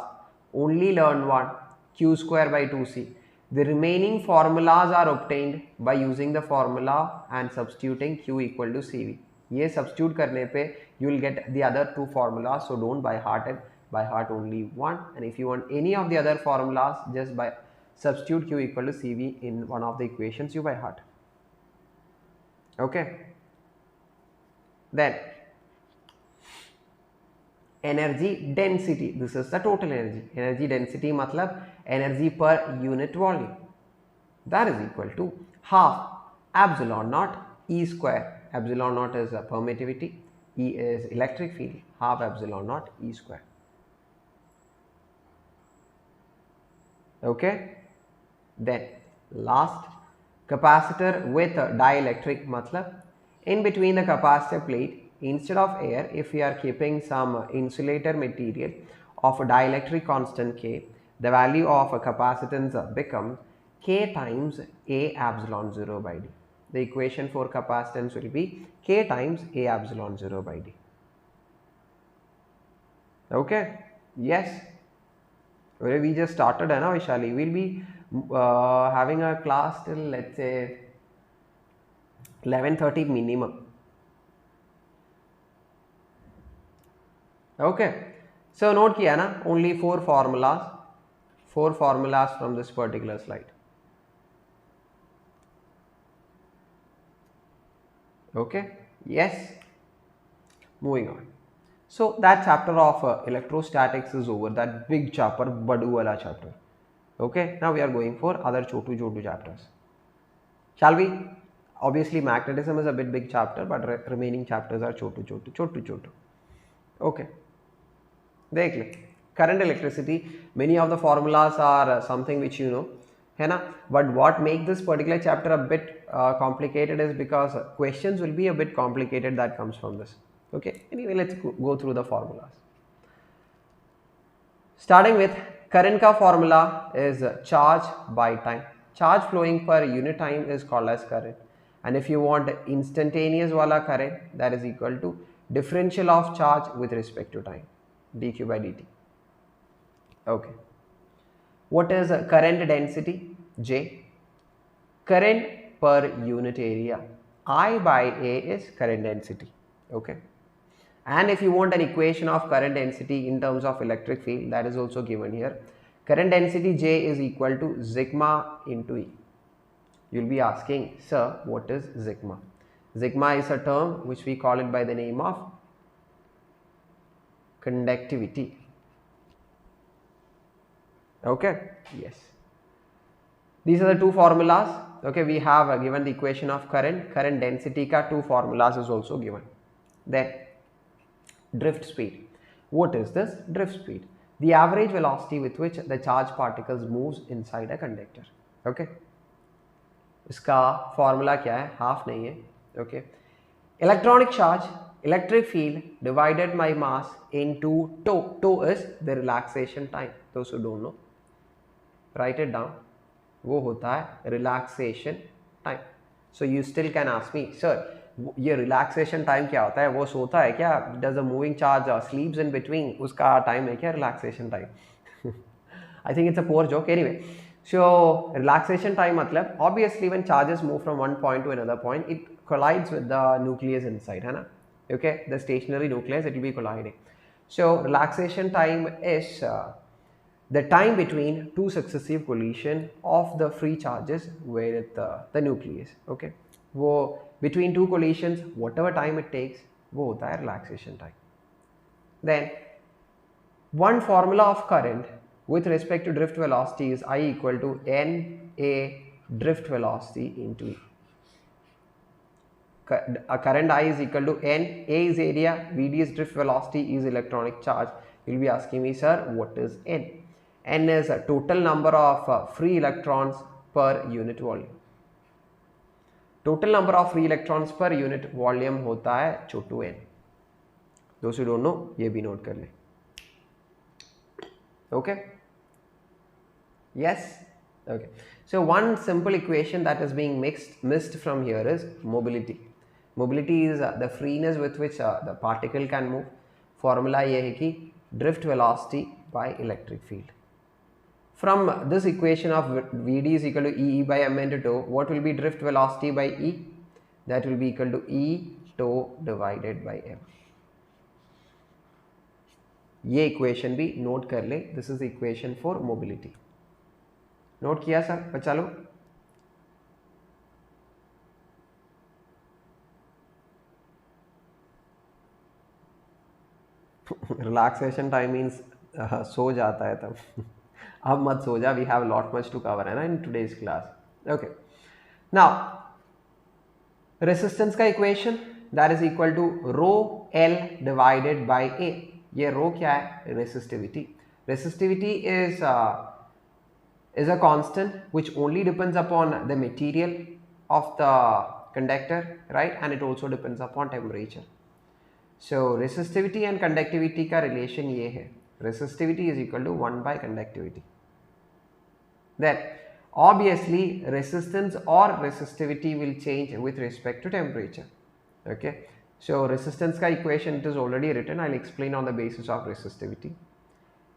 Only learn one, Q square by 2C. The remaining formulas are obtained by using the formula and substituting Q equal to CV. ये substitute करने पे you will get the other two formulas, so don't by heart it, by heart only one, and if you want any of the other formulas, just by substitute Q equal to CV in one of the equations you by heart. Okay. Then energy density, this is the total energy. Energy density matlab energy per unit volume, that is equal to half epsilon naught E square. Epsilon naught is permittivity, E is electric field, half epsilon naught E square. Okay. Then last, capacitor with dielectric matlab in between the capacitor plate, instead of air, if we are keeping some insulator material of a dielectric constant K, the value of a capacitance becomes K times A epsilon 0 by D. The equation for capacitance will be K times A epsilon 0 by D. Okay. Yes. We just started, na Vishali. We'll be having a class till, let's say, 11:30 minimum. Okay. So note kiya na, only four formulas from this particular slide. Okay. Yes. Moving on. So that chapter of electrostatics is over. That big chapter, badu wala chapter. Okay. Now we are going for other chotu chapters. Shall we? Obviously magnetism is a big chapter, but remaining chapters are chotu. Okay. देख ले, current electricity, many of the formulas are something which you know, है ना? But what make this particular chapter a bit complicated is because questions will be a bit complicated that comes from this. Okay. Anyway, let's go through the formulas. Starting with current ka formula is charge by time. Charge flowing per unit time is called as current. And if you want instantaneous wala current, that is equal to differential of charge with respect to time, dq by dt. Okay. What is current density? J. Current per unit area. I by A is current density. Okay. And if you want an equation of current density in terms of electric field, that is also given here. Current density J is equal to sigma into E. You will be asking, sir, what is sigma? Sigma is a term which we call it by the name of conductivity. Okay. Yes. These are the two formulas. Okay. We have given the equation of current density ka two formulas is also given. Then drift speed. What is this drift speed? The average velocity with which the charged particles moves inside a conductor. Okay. इसका formula क्या है? Half नहीं है. Okay. Electronic charge, electric field divided by mass into tau. Tau is the relaxation time. Those who don't know, write it down. वो होता है relaxation time. So you still can ask me, sir, ये relaxation time क्या होता है? वो सोता है क्या? Does the moving charge sleeps in between? उसका time है क्या relaxation time? I think it's a poor joke. Anyway, so relaxation time matlab obviously when charges move from one point to another point, it collides with the nucleus inside, है ना? Okay, the stationary nucleus, it will be colliding. So relaxation time is the time between two successive collision of the free charges with the nucleus. Okay, वो between two collisions, whatever time it takes, वो होता है relaxation time. Then one formula of current with respect to drift velocity is I equal to NA drift velocity into E. A current I is equal to N, A is area, VD is drift velocity, E is electronic charge. You will be asking me, sir, what is N? N is a total number of free electrons per unit volume. Total number of free electrons per unit volume होता है छोटू n. Those who don't know, ये भी note कर ले. Okay. Yes. Okay. So one simple equation that is being missed from here is mobility. Mobility is the freeness with which the particle can move. Formula ये है कि drift velocity by electric field. From this equation of Vd is equal to E by m into tau, what will be drift velocity by E? That will be equal to E tau divided by m. ये equation भी note कर ले. This is equation for mobility. Note किया sir? बच्चा लोग relaxation time means so जाता है तब. अब मत सो जा. We have lot much to cover है ना in today's class. Okay, now resistance का equation that is equal to rho L divided by A. ये रो क्या है? Resistivity. Resistivity is a constant which only depends upon the material of the conductor, right? And it also depends upon temperature. So resistivity and conductivity का relation ये है. Resistivity is equal to 1 by conductivity. Then obviously resistance or resistivity will change with respect to temperature. Okay, so resistance का equation it is already written. I'll explain on the basis of resistivity.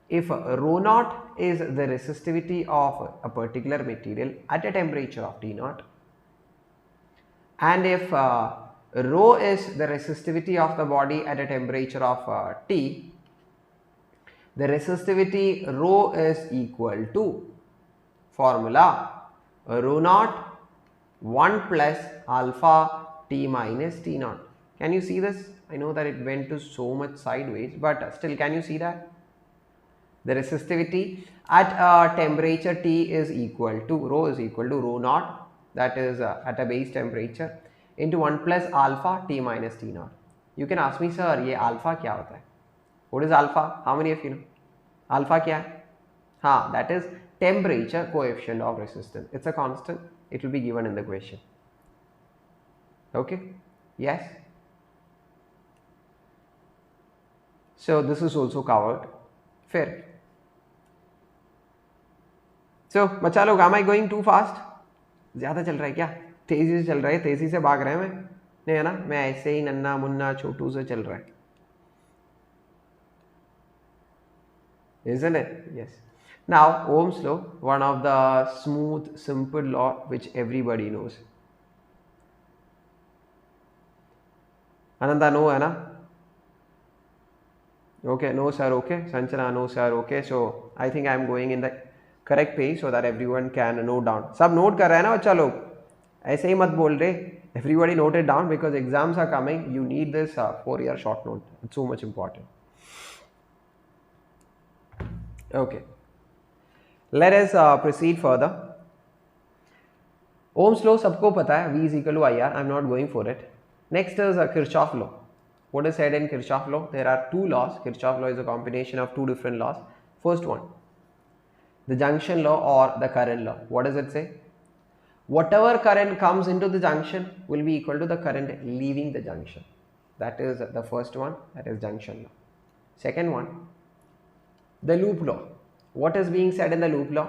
If rho naught is the resistivity of a particular material at a temperature of T naught, and if rho is the resistivity of the body at a temperature of T, the resistivity rho is equal to formula rho naught 1 plus alpha T minus T naught. Can you see this? I know that it went to so much sideways, but still can you see that? The resistivity at a temperature T is equal to rho is equal to rho naught, that is at a base temperature, into 1 plus alpha T minus T naught. You can ask me, sir, ये alpha क्या होता है? What is alpha? How many of you know? Alpha क्या है? हाँ, that is temperature coefficient of resistance. It's a constant. It will be given in the question. Okay? Yes? So this is also covered. Fair. So बच्चा लोग, am I going too fast? ज़्यादा चल रहा है क्या? तेज़ी से चल रहा है, तेज़ी से भाग रहे हैं मैं, नहीं है ना? मैं ऐसे ही नन्ना मुन्ना छोटू से चल रहा है. Isn't it? Yes. Now Ohm's law, one of the smooth, simple law which everybody knows. Ananda, no है ना? Okay, no sir, okay. Sanchana, no sir, okay. So I think I am going in the correct page so that everyone can note down. सब note कर रहे हैं ना बच्चा लोग? ऐसे ही मत बोल रहे. Everybody note it down because exams are coming. You need this 4-year short note. It's so much important. Okay. Let us proceed further. Ohm's law सबको पता है. V is equal to IR. I'm not going for it. Next is Kirchhoff law. What is said in Kirchhoff law? There are two laws. Kirchhoff law is a combination of two different laws. First one, the junction law or the current law. What does it say? Whatever current comes into the junction will be equal to the current leaving the junction. That is the first one, that is junction law. Second one, the loop law. What is being said in the loop law?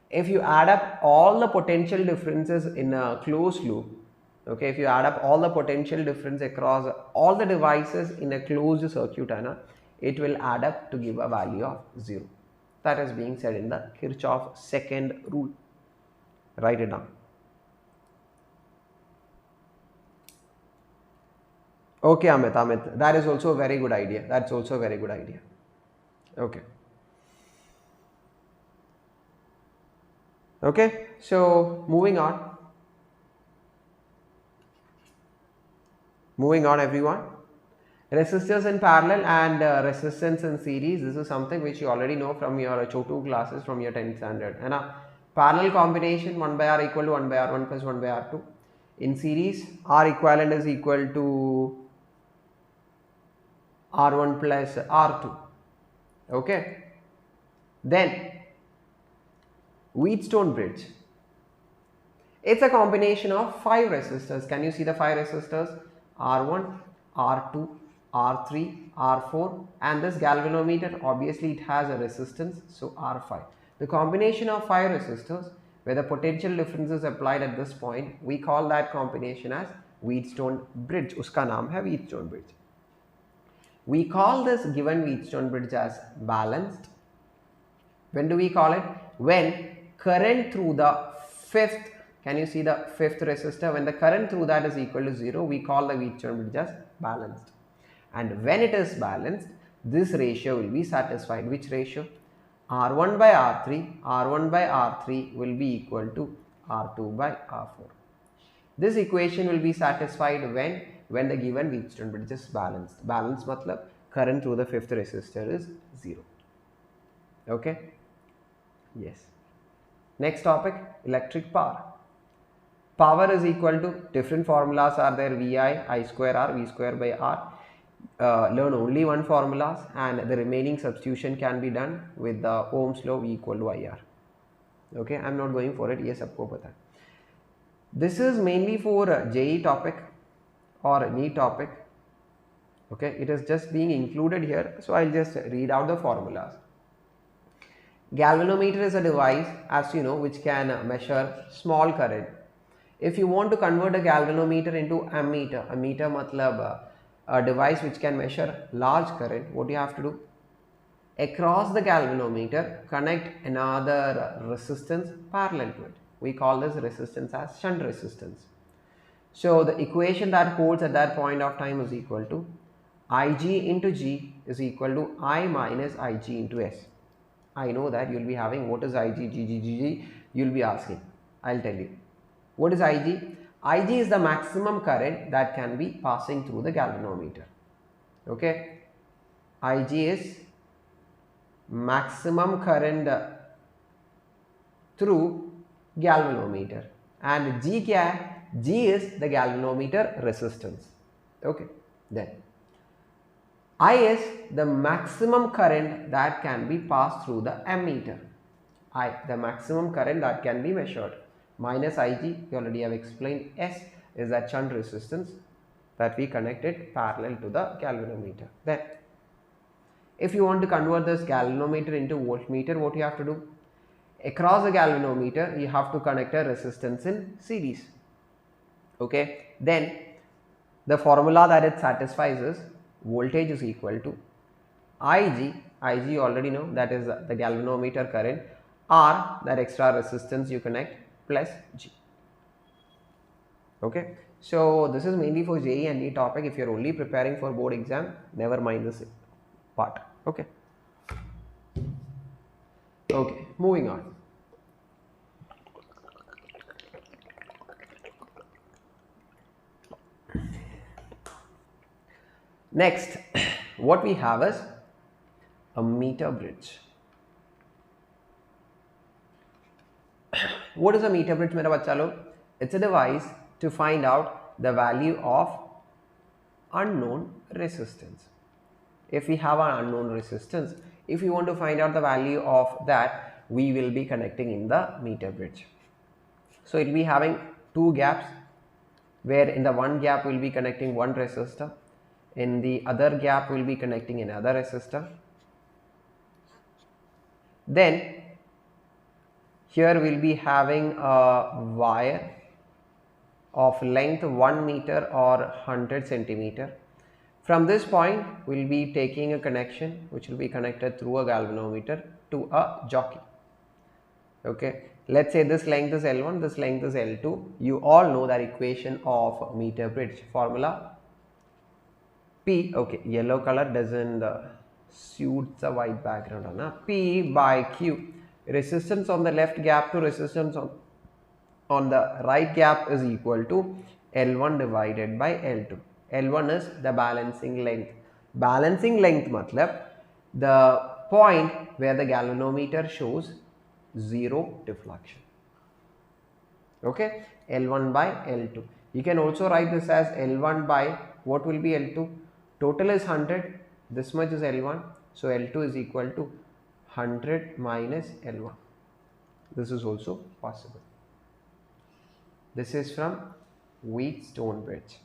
If you add up all the potential differences in a closed loop, okay, if you add up all the potential difference across all the devices in a closed circuit, it will add up to give a value of 0. That is being said in the Kirchhoff second rule. Write it down. Okay, Amit, that is also a very good idea. That's also a very good idea. Okay. Okay, so moving on. Moving on, everyone. Resistors in parallel and resistance in series. This is something which you already know from your Chotu classes from your 10th standard. And parallel combination 1 by R equal to 1 by R1 plus 1 by R2. In series, R equivalent is equal to R1 plus R2. Okay. Then Wheatstone bridge. It's a combination of 5 resistors. Can you see the 5 resistors? R1, R2, R3, R4, and this galvanometer, obviously it has a resistance, so R5. The combination of 5 resistors where the potential difference is applied at this point, we call that combination as Wheatstone bridge. Uska naam hai Wheatstone bridge. We call this given Wheatstone bridge as balanced. When do we call it? when current through the fifth, can you see the fifth resistor? When the current through that is equal to 0, we call the Wheatstone bridge as balanced. And when it is balanced, this ratio will be satisfied. Which ratio? R1 by R3, R1 by R3 will be equal to R2 by R4. This equation will be satisfied when the given Wheatstone bridge is balanced. Balanced matlab current through the fifth resistor is 0. Okay? Yes. Next topic, electric power. Power is equal to, different formulas are there, VI, I square R, V square by R. Learn only one formulas and the remaining substitution can be done with the Ohm's law, V equal to IR. Okay, I am not going for it, yes, आपको पता है. This is mainly for JE topic or NEET topic. Okay, it is just being included here, so I'll just read out the formulas. Galvanometer is a device, as you know, which can measure small current. If you want to convert a galvanometer into ammeter, ammeter matlab a device which can measure large current, what do you have to do? Across the galvanometer, connect another resistance parallel to it. We call this resistance as shunt resistance. So the equation that holds at that point of time is equal to Ig into G is equal to I minus Ig into S. I know that you will be having what is Ig, G, you will be asking. I will tell you. What is Ig? Ig is the maximum current that can be passing through the galvanometer. Okay? Ig is maximum current through galvanometer, and G क्या है? G is the galvanometer resistance. Okay, then I is the maximum current that can be passed through the ammeter. I, the maximum current that can be measured, minus Ig, you already have explained. S is that shunt resistance that we connected parallel to the galvanometer. Then if you want to convert this galvanometer into voltmeter, what you have to do? Across the galvanometer, you have to connect a resistance in series. Okay, then the formula that it satisfies is voltage is equal to Ig you already know, that is the galvanometer current, R, that extra resistance you connect, plus G. Okay, so this is mainly for JE and NEET topic. If you are only preparing for board exam, never mind this part. Okay. Okay, moving on. Next, what we have is a meter bridge. What is a meter bridge, मेरा बच्चा लोग? It's a device to find out the value of unknown resistance. If we have an unknown resistance, if you want to find out the value of that, we will be connecting in the meter bridge. So it will be having two gaps, where in the one gap we will be connecting one resistor, in the other gap we will be connecting another resistor. Then here we will be having a wire of length 1 meter or 100 centimeter. From this point, we will be taking a connection which will be connected through a galvanometer to a jockey. Okay, let's say this length is L1, this length is L2. You all know that equation of meter bridge formula. P, okay, yellow color doesn't suit the white background. P by Q. Resistance on the left gap to resistance on the right gap is equal to L1 divided by L2. L1 is the balancing length. Balancing length matlab the point where the galvanometer shows zero deflection. Okay, L1 by L2. You can also write this as L1 by, what will be L2? Total is 100, this much is L1, so L2 is equal to 100 minus L1. This is also possible. This is from Wheatstone bridge.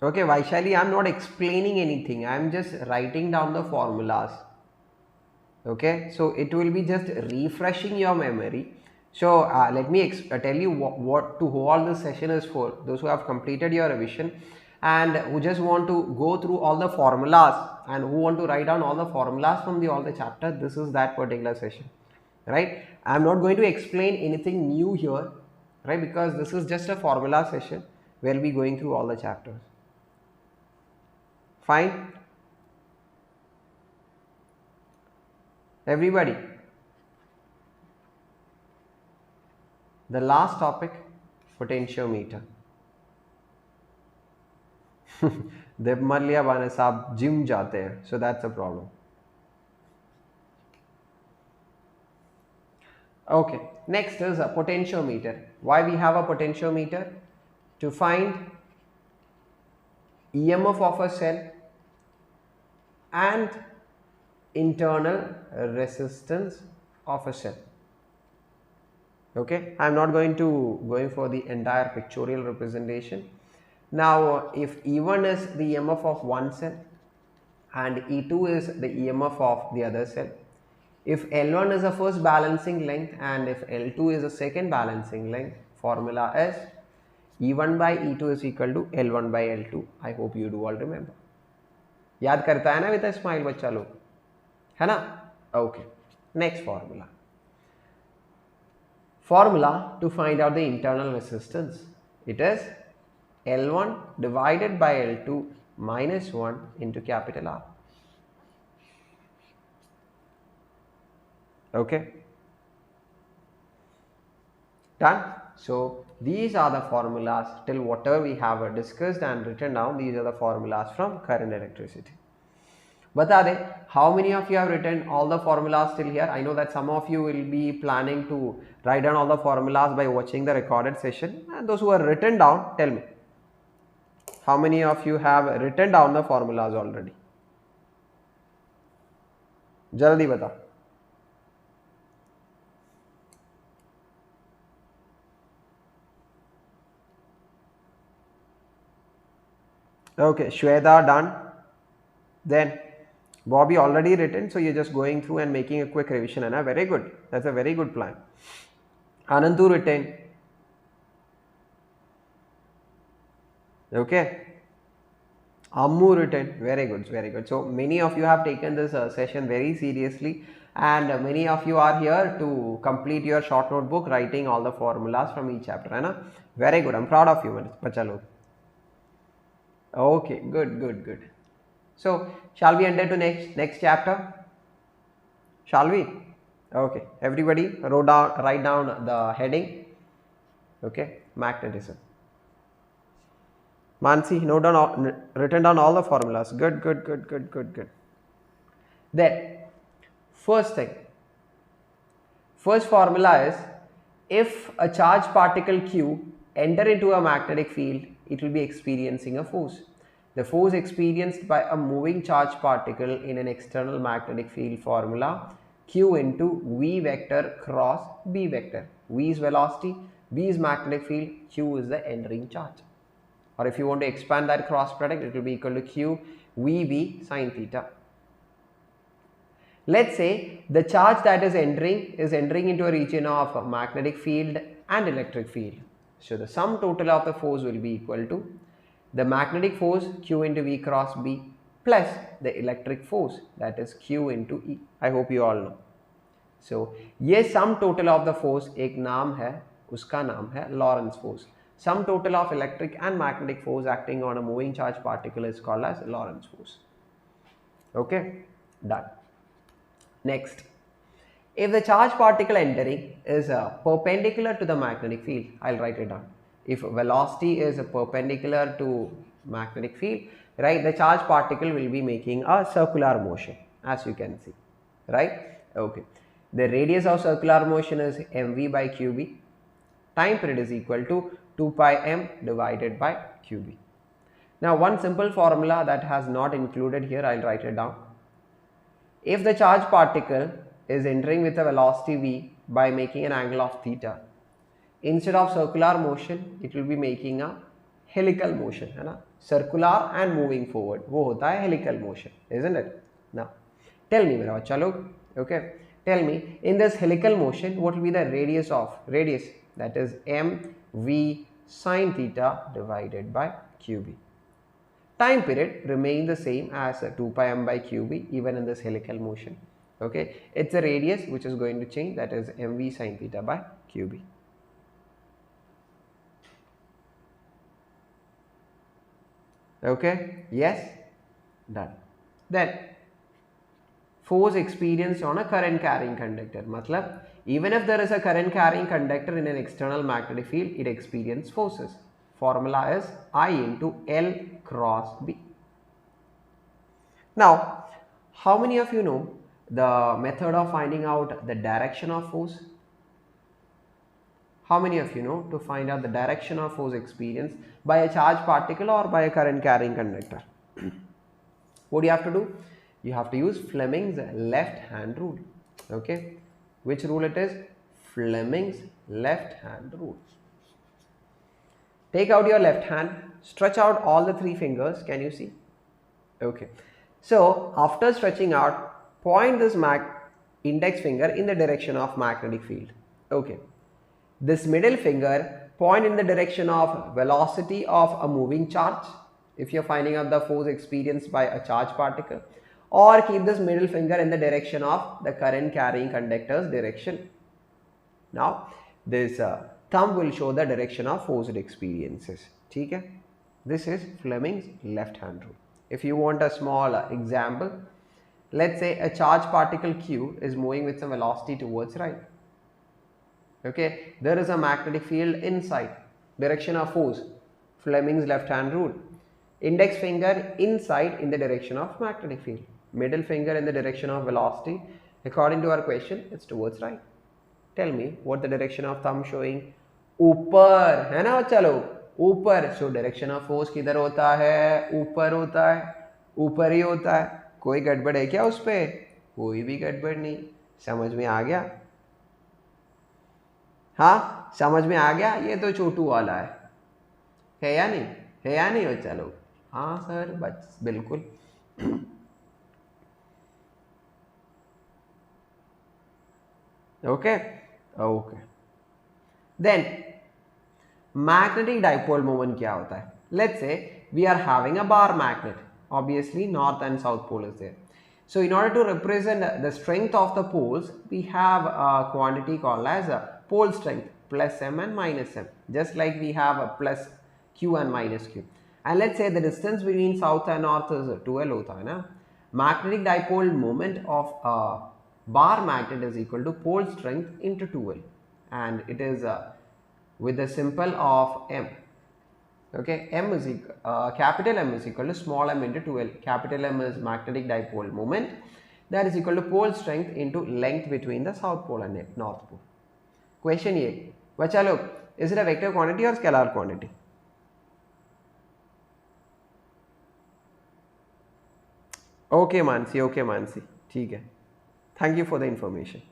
Okay, Vaishali, I am not explaining anything. I am just writing down the formulas. Okay, so it will be just refreshing your memory. So let me tell you what to who all this session is for. Those who have completed your revision and who just want to go through all the formulas and who want to write down all the formulas from all the chapter, this is that particular session, right? I'm not going to explain anything new here, right? Because this is just a formula session where we'll be going through all the chapters. Fine? Everybody? The last topic, potentiometer. Devmalya Bane Saab gym jate hain, so that's a problem. Okay, next is a potentiometer. Why we have a potentiometer? To find EMF of a cell and internal resistance of a cell. Okay, I'm not going for the entire pictorial representation. Now, if E1 is the EMF of one cell and E2 is the EMF of the other cell, if L1 is the first balancing length and if L2 is the second balancing length, formula is E1 by E2 is equal to L1 by L2. I hope you do all remember. याद करता है ना with a smile बच्चा लोग, है ना? Okay. Next formula. Formula to find out the internal resistance. It is L1 divided by L2 minus 1 into capital R. Okay. Done. So these are the formulas till whatever we have discussed and written down. These are the formulas from current electricity. Bata de, how many of you have written all the formulas till here? I know that some of you will be planning to write down all the formulas by watching the recorded session, and those who are written down, tell me, how many of you have written down the formulas already? Jaldi bata. Okay, Shweta done. Then Bobby already written, so you're just going through and making a quick revision. And very good. That's a very good plan. Anantu written. Okay. Ammu written. Very good. Very good. So many of you have taken this session very seriously, and many of you are here to complete your short notebook, writing all the formulas from each chapter. Hai na? Very good. I'm proud of you, bacha log. Okay. Good. So, shall we enter to next chapter? Shall we? Okay. Everybody write down the heading. Okay. Magnetism. Mansi, written down all the formulas. Good. Then, first formula is, if a charged particle Q enter into a magnetic field, it will be experiencing a force. The force experienced by a moving charged particle in an external magnetic field formula, Q into V vector cross B vector. V is velocity, B is magnetic field, Q is the entering charge. Or if you want to expand that cross product, it will be equal to Q VB sine theta. Let's say the charge that is entering into a region of magnetic field and electric field. So the sum total of the force will be equal to the magnetic force Q into V cross B plus the electric force, that is Q into E. I hope you all know. So ये sum total of the force एक नाम है, उसका नाम है Lorentz force. Sum total of electric and magnetic force acting on a moving charge particle is called as Lorentz force. Okay, done. Next, if the charge particle entering is perpendicular to the magnetic field, I'll write it down. If velocity is perpendicular to magnetic field, right, the charge particle will be making a circular motion, as you can see, right? Okay. The radius of circular motion is mv by qb. Time period is equal to 2 pi m divided by qb. Now, one simple formula that has not included here, I'll write it down. If the charge particle is entering with a velocity v by making an angle of theta, instead of circular motion, it will be making a helical motion, है ना? Circular and moving forward, वो होता है helical motion, isn't it? Now, tell me मेरा बच्चा लोग, okay? Tell me, in this helical motion, what will be the radius? That is mv sine theta divided by qb. Time period remains the same as 2 pi m by qb even in this helical motion. Okay, it's a radius which is going to change, that is mv sin theta by qb. Okay, yes, done. Then force experienced on a current carrying conductor. Matlab, even if there is a current carrying conductor in an external magnetic field, it experiences forces. Formula is I into L cross B. Now, how many of you know the method of finding out the direction of force? How many of you know to find out the direction of force experienced by a charged particle or by a current carrying conductor? What do you have to do? You have to use Fleming's left hand rule. Okay, which rule it is? Fleming's left hand rule. Take out your left hand, stretch out all the 3 fingers. Can you see? Okay, so after stretching out, point this index finger in the direction of magnetic field. Okay, this middle finger point in the direction of velocity of a moving charge if you're finding out the force experienced by a charged particle, or keep this middle finger in the direction of the current carrying conductor's direction. Now this thumb will show the direction of force it experiences. Okay? This is Fleming's left hand rule. If you want a small example, let's say a charged particle Q is moving with some velocity towards right. Okay, there is a magnetic field inside. Direction of force, Fleming's left hand rule. Index finger inside in the direction of magnetic field. Middle finger in the direction of velocity. According to our question, it's towards right. Tell me what the direction of thumb showing. ऊपर है ना बच्चा लोग, ऊपर. So direction of force किधर होता है? ऊपर होता है, ऊपर ही होता है. कोई गड़बड़ है क्या उस पे? कोई भी गड़बड़ नहीं. समझ में आ गया? हाँ, समझ में आ गया? ये तो छोटू वाला है या नहीं? है या नहीं बच्चा लोग? हाँ सर, बस बिल्कुल. Okay, okay. Then magnetic dipole moment क्या होता है? Let's say we are having a bar magnet. Obviously north and south pole is there. So in order to represent the strength of the poles, we have a quantity called as a pole strength, plus m and minus m, just like we have a plus q and minus q. And let's say the distance between south and north is 12 hota hai na. Magnetic dipole moment of a bar magnet is equal to pole strength into 12, and it is with the symbol of m. Okay, m is equal, capital M is equal to small m into 12. Capital M is magnetic dipole moment, that is equal to pole strength into length between the south pole and north pole. Question ये, बच्चा लोग, is it a vector quantity or scalar quantity? Okay Mansi, ठीक है. Thank you for the information.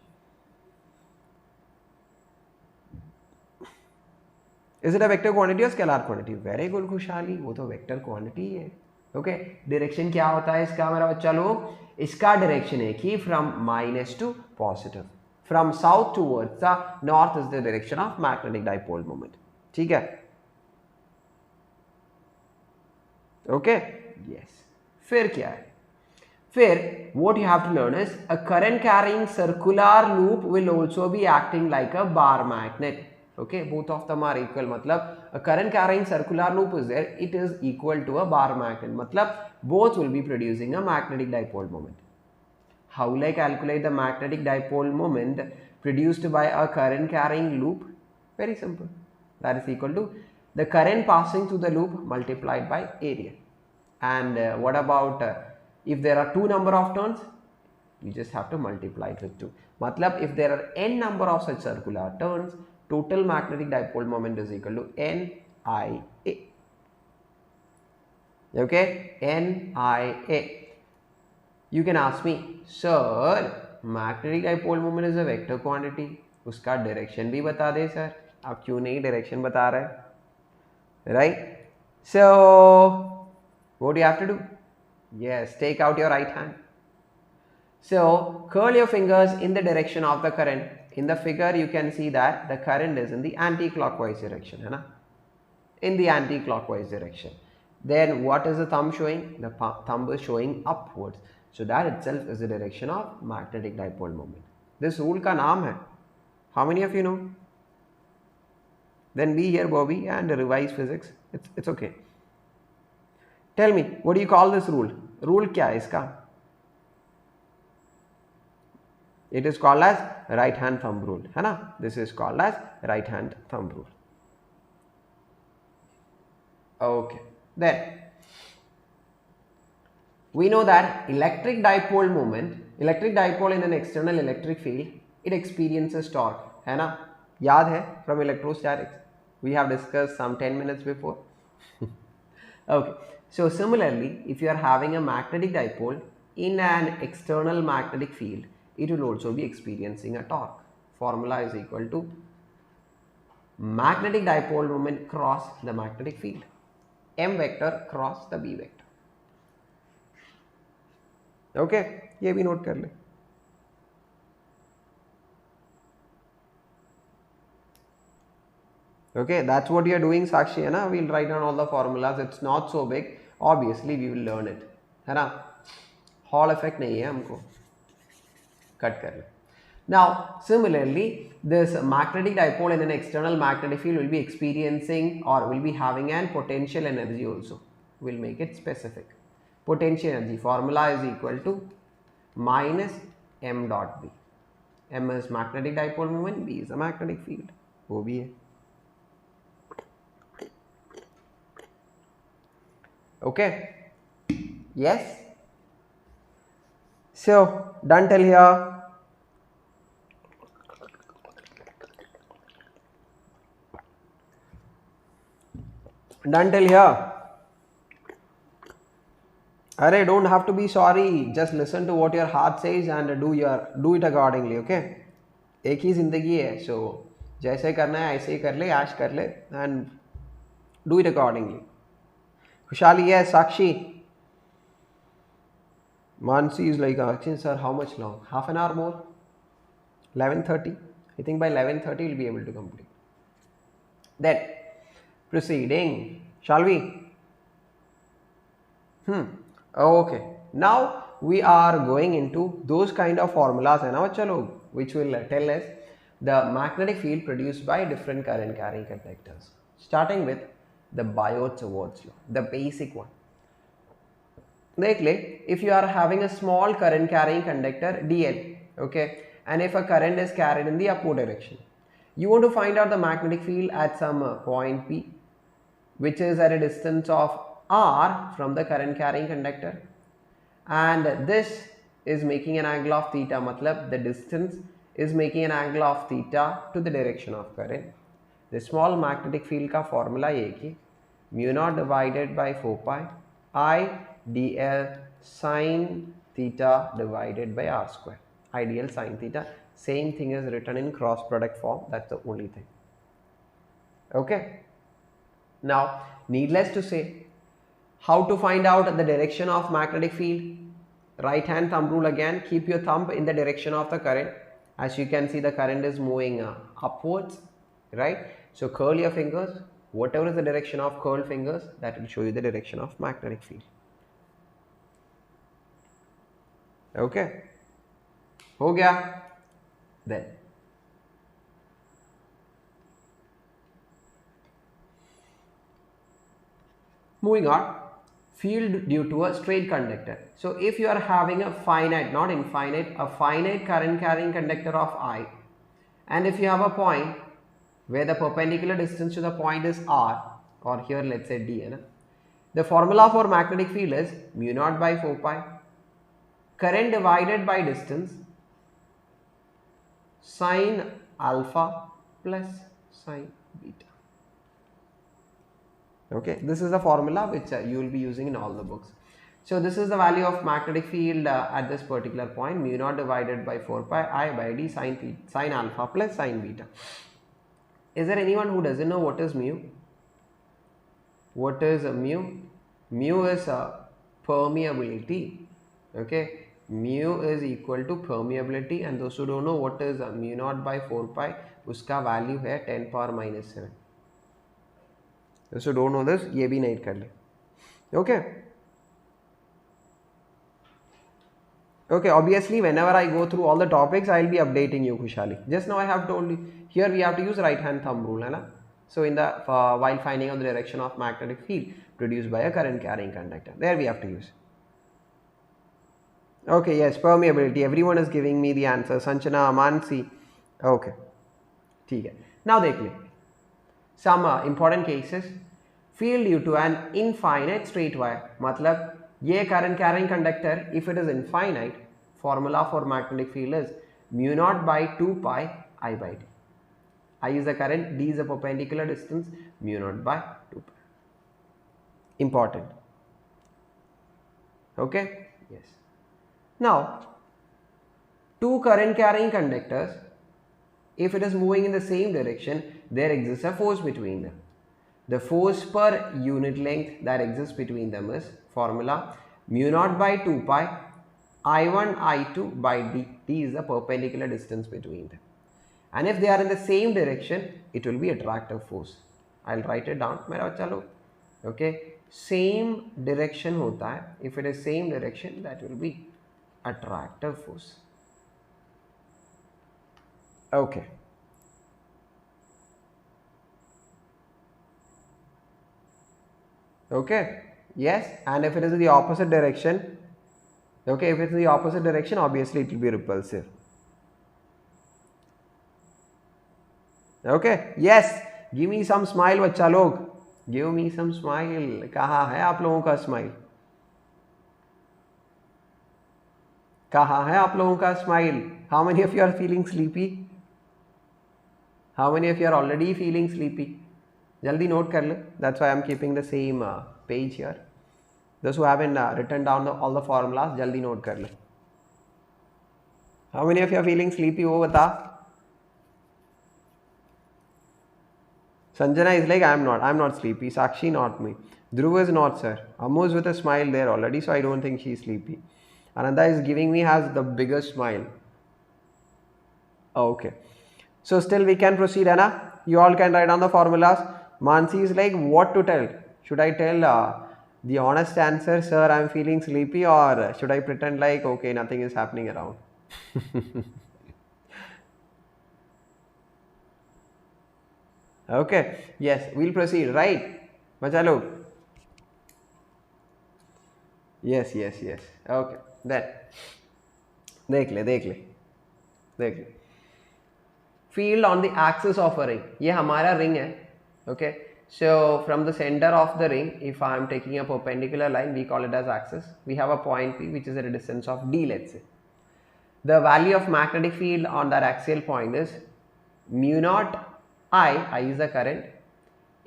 Is it a vector quantity or scalar quantity? Very good खुशहाली, वो तो vector quantity है. Okay, direction क्या होता है इसका मेरा बच्चा लोग? इसका direction है कि from minus to positive. From south towards the north is the direction of magnetic dipole moment. ठीक है? Okay? Yes. फिर क्या है? फिर what you have to learn is a current carrying circular loop will also be acting like a bar magnet. Okay, both of them are equal. मतलब a current carrying circular loop is there, it is equal to a bar magnet. मतलब both will be producing a magnetic dipole moment. How will I calculate the magnetic dipole moment produced by a current carrying loop? Very simple. That is equal to the current passing through the loop multiplied by area. And what about if there are 2 number of turns? You just have to multiply it with 2. Matlab if there are n number of such circular turns, total magnetic dipole moment is equal to NIA. Okay, NIA. You can ask me, sir, magnetic dipole moment is a vector quantity. उसका direction भी बता दे sir. आप क्यों नहीं direction बता रहे? Right? So, what do you have to do? Yes, take out your right hand. So, curl your fingers in the direction of the current. In the figure, you can see that the current is in the anti-clockwise direction. है ना? In the anti-clockwise direction. then what is the thumb showing? The thumb is showing upwards. So that itself is the direction of magnetic dipole moment. This rule ka naam hai. How many of you know? Then be here, Bobby, and revise physics. It's okay. Tell me, what do you call this rule? Rule kya hai iska? It is called as right hand thumb rule, है ना? This is called as right hand thumb rule. Okay, then we know that electric dipole in an external electric field, it experiences torque, है ना? याद है from electrostatics? We have discussed some 10 minutes before. Okay, so similarly, if you are having a magnetic dipole in an external magnetic field, it will also be experiencing a torque. Formula is equal to magnetic dipole moment cross the magnetic field, m vector cross the b vector. Okay, ये भी note कर ले. Okay, that's what you are doing, Sakshi, है ना? We'll write down all the formulas. It's not so big. Obviously, we will learn it, है ना? Hall effect नहीं है हमको. Cut कर ले. Now, similarly, this magnetic dipole in an external magnetic field will be experiencing or will be having an potential energy also. We'll make it specific. Potential energy formula is equal to minus m dot b. M is magnetic dipole moment, b is a magnetic field. वो भी है. Okay. Yes. So done till here. Done till here. Arey, don't have to be sorry. Just listen to what your heart says and do it accordingly. Okay. एक ही जिंदगी है, so जैसे करना है ऐसे ही कर ले, ऐश कर ले and do it accordingly. Khushali, yes. Sakshi. Mansi is like asking, sir, how much long? Half an hour more? 11:30. I think by 11:30 we'll be able to complete. Then, proceeding. Shall we? Okay. Now we are going into those kind of formulas, which will tell us the magnetic field produced by different current carrying conductors. Starting with the Biot-Savart's law, the basic one. If you are having a small current carrying conductor DL, okay, and if a current is carried in the upward direction, you want to find out the magnetic field at some point P, which is at a distance of R from the current carrying conductor, and this is making an angle of theta, matlab the distance is making an angle of theta to the direction of current. The small magnetic field का formula ये कि mu naught divided by 4 pi I dl sin theta divided by r square. Ideal sin theta, same thing is written in cross product form, that's the only thing. Okay. Now, needless to say, how to find out the direction of magnetic field? Right hand thumb rule again, keep your thumb in the direction of the current. As you can see, the current is moving upwards, right? So curl your fingers, whatever is the direction of curled fingers, that will show you the direction of magnetic field. Okay, हो गया? Then moving on, field due to a straight conductor. So if you are having a finite, not infinite, a finite current carrying conductor of I, and if you have a point where the perpendicular distance to the point is R, or here let's say D, the formula for magnetic field is mu naught by 4 pi current divided by distance sine alpha plus sine beta. Okay, this is the formula which you will be using in all the books. So this is the value of magnetic field at this particular point, mu naught divided by 4 pi I by d sine alpha plus sine beta. Is there anyone who doesn't know what is mu? What is mu? Mu is permeability. Okay, mu is equal to permeability, and those who don't know what is mu naught by 4 pi, uska value है 10 power minus 7. Those who don't know this, ये भी नहीं कर ले. Okay. Okay, obviously whenever I go through all the topics, I'll be updating you, Khushali. Just now I have told you, here we have to use right hand thumb rule, hai na? So in the while finding out the direction of magnetic field produced by a current carrying conductor, there we have to use. Okay, yes, permeability. Everyone is giving me the answer. Sanchana, Mansi. Okay, ठीक है. Now देख ले. Some important cases. Field due to an infinite straight wire. मतलब ये current carrying conductor, if it is infinite, formula for magnetic field is mu naught by 2 pi I by d. I is the current, d is the perpendicular distance, mu naught by 2 pi. Important. Okay? Yes. Now, two current carrying conductors, if it is moving in the same direction, there exists a force between them. The force per unit length that exists between them is formula mu naught by 2 pi I1 I2 by d. D is the perpendicular distance between them. And if they are in the same direction, it will be attractive force. I'll write it down. मेरा बच्चा लोग. Okay, same direction होता है. If it is same direction, that will be attractive force. Okay. Okay, yes, and if it is in the opposite direction, okay, if it's in the opposite direction, obviously it will be repulsive. Okay, yes, give me some smile बच्चा लोग, give me some smile. कहाँ है आप लोगों का smile? कहाँ है आप लोगों का smile? How many of you are feeling sleepy? How many of you are already feeling sleepy? जल्दी नोट कर ले. That's why I'm keeping the same page here. Those who haven't written down all the formulas, जल्दी note कर ले. How many of you are feeling sleepy? वो बता. Sanjana is like, I'm not sleepy. Sakshi, not me. Dhruv is not, sir. Ammu is with a smile there already, so I don't think she is sleepy. Ananda is giving me has the biggest smile. Okay. So still we can proceed, Anna. You all can write down the formulas. Mansi is like, what to tell? Should I tell the honest answer, sir, I'm feeling sleepy, or should I pretend like, okay, nothing is happening around? Okay, yes, we'll proceed, right? Bachalo. Yes. Okay, that. देख ले. Field on the axis of a ring. ये हमारा ring है. Okay. So from the center of the ring, if I am taking a perpendicular line, we call it as axis. We have a point P, which is at a distance of d, let's say. The value of magnetic field on that axial point is mu naught I is the current,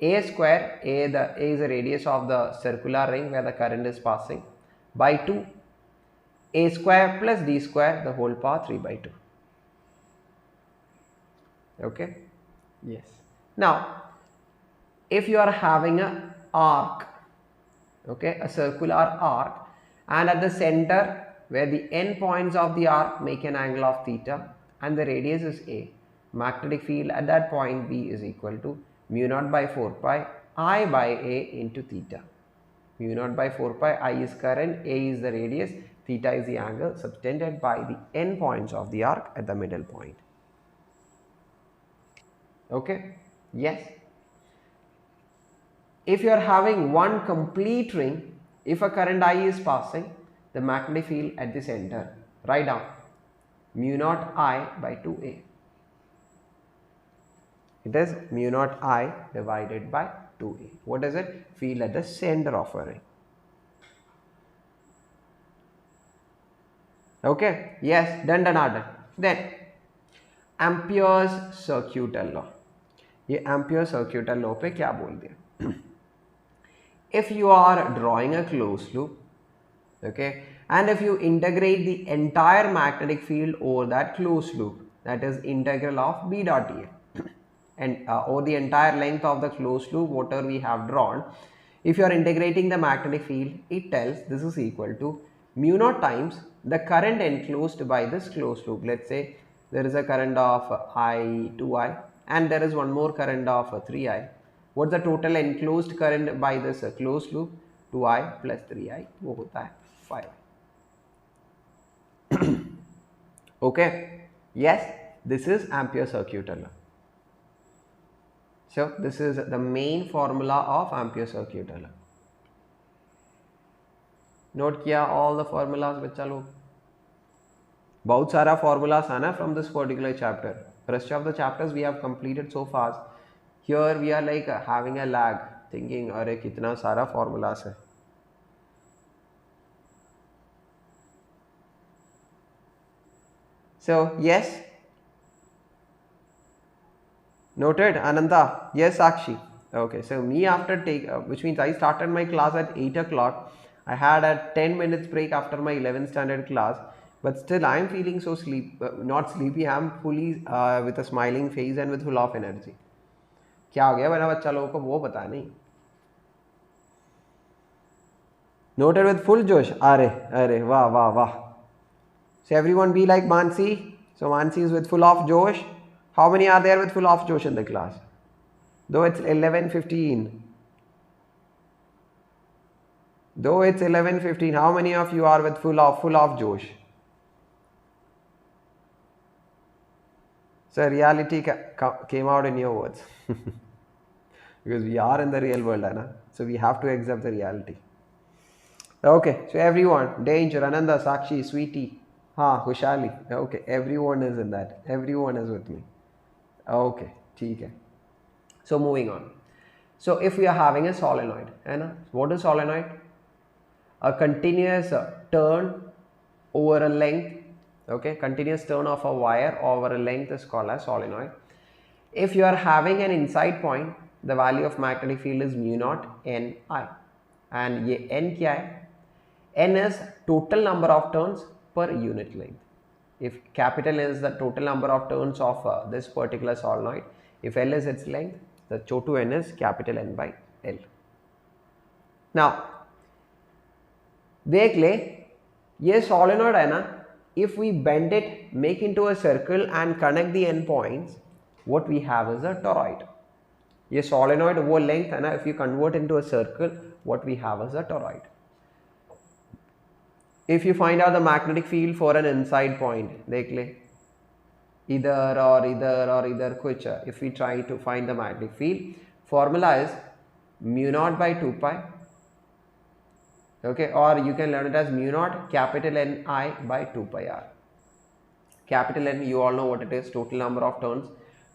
A square, A is the radius of the circular ring where the current is passing, by 2, A square plus D square, the whole power 3 by 2. Okay? Yes. Now, if you are having an arc, okay, a circular arc, and at the center where the end points of the arc make an angle of theta and the radius is A, magnetic field at that point B is equal to mu naught by 4 pi I by A into theta. Mu naught by 4 pi, I is current, A is the radius, theta is the angle subtended by the end points of the arc at the middle point. Okay? Yes. If you are having one complete ring, if a current I is passing, the magnetic field at the center, write down mu naught I by 2A. It is mu naught I divided by 2A. What is it? Field at the center of a ring. Okay? Yes, done. Then, Ampere's circuital law. ये Ampere's circuital law पे क्या बोल दिया? If you are drawing a closed loop, okay, and if you integrate the entire magnetic field over that closed loop, that is integral of B dot dA, and over the entire length of the closed loop, whatever we have drawn, if you are integrating the magnetic field, it tells this is equal to mu naught times the current enclosed by this closed loop. Let's say there is a current of I, 2I, and there is one more current of 3I. What's the total enclosed current by this closed loop? 2i plus 3i, वो होता है 5i. Okay, yes, this is Ampere circuit law. So this is the main formula of Ampere circuit law. Note किया all the formulas बच्चा लोग. बहुत सारा formulas है ना from this particular chapter. Rest of the chapters we have completed so fast. Here we are like having a lag, thinking अरे कितना सारा formulas है. So yes, noted. Ananta, yes. Sakshi, okay. So me after which means I started my class at 8 o'clock. I had a 10 minutes break after my 11th standard class, but still I am feeling so not sleepy. I am fully with a smiling face and with full of energy. क्या हो गया मेरा बच्चा लोगों को वो पता नहीं. Noted with full josh. अरे वाह वाह वाह. So everyone be like Mansi. So Mansi is with full of josh. How many are there with full of josh in the class? Though it's 11:15. Though it's 11:15, how many of you are with full of josh? So reality came out in your words. Because we are in the real world, Anna. So we have to accept the reality. Okay, so everyone, Danger, Ananda, Sakshi, Sweetie, Khushali. Okay, everyone is in that. Everyone is with me. Okay, okay. So moving on. So if we are having a solenoid, Anna, what is solenoid? A continuous turn over a length. Okay, continuous turn of a wire over a length is called as solenoid. If you are having an inside point, the value of magnetic field is mu naught Ni. And ये N क्या है? N is total number of turns per unit length. If capital N is the total number of turns of this particular solenoid, if L is its length, the chotu N is capital N by L. Now, देख ले, ये solenoid है ना, if we bend it, make into a circle and connect the end points, what we have is a toroid. ये solenoid वो length है ना, if you convert into a circle, what we have is a toroid. If you find out the magnetic field for an inside point, देख ले, either or कुछ, if we try to find the magnetic field, formula is mu naught by 2 pi. Okay, or you can learn it as mu naught capital Ni by 2 pi r. Capital N, you all know what it is, total number of turns.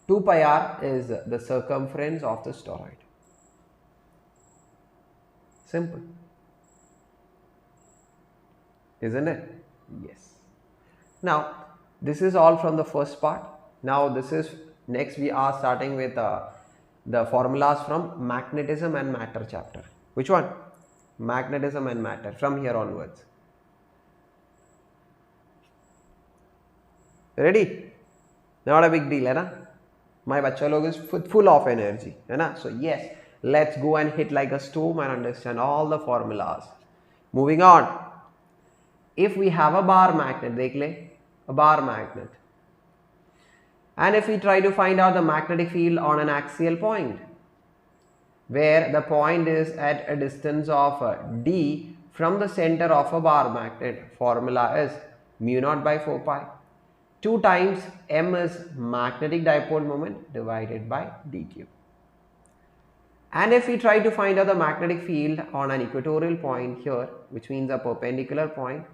2 pi r is the circumference of the toroid. Simple. Isn't it? Yes. Now, this is all from the first part. Now, next we are starting with the formulas from magnetism and matter chapter. Which one? Magnetism and matter, from here onwards. Ready? Not a big deal, hai na? My bacha log is full of energy, hai na? So yes, let's go and hit like a storm and understand all the formulas. Moving on. If we have a bar magnet, dekh le, a bar magnet, and if we try to find out the magnetic field on an axial point, where the point is at a distance of d from the center of a bar magnet, formula is mu naught by 4 pi. 2 times m is magnetic dipole moment divided by d cube. And if we try to find out the magnetic field on an equatorial point here, which means a perpendicular point,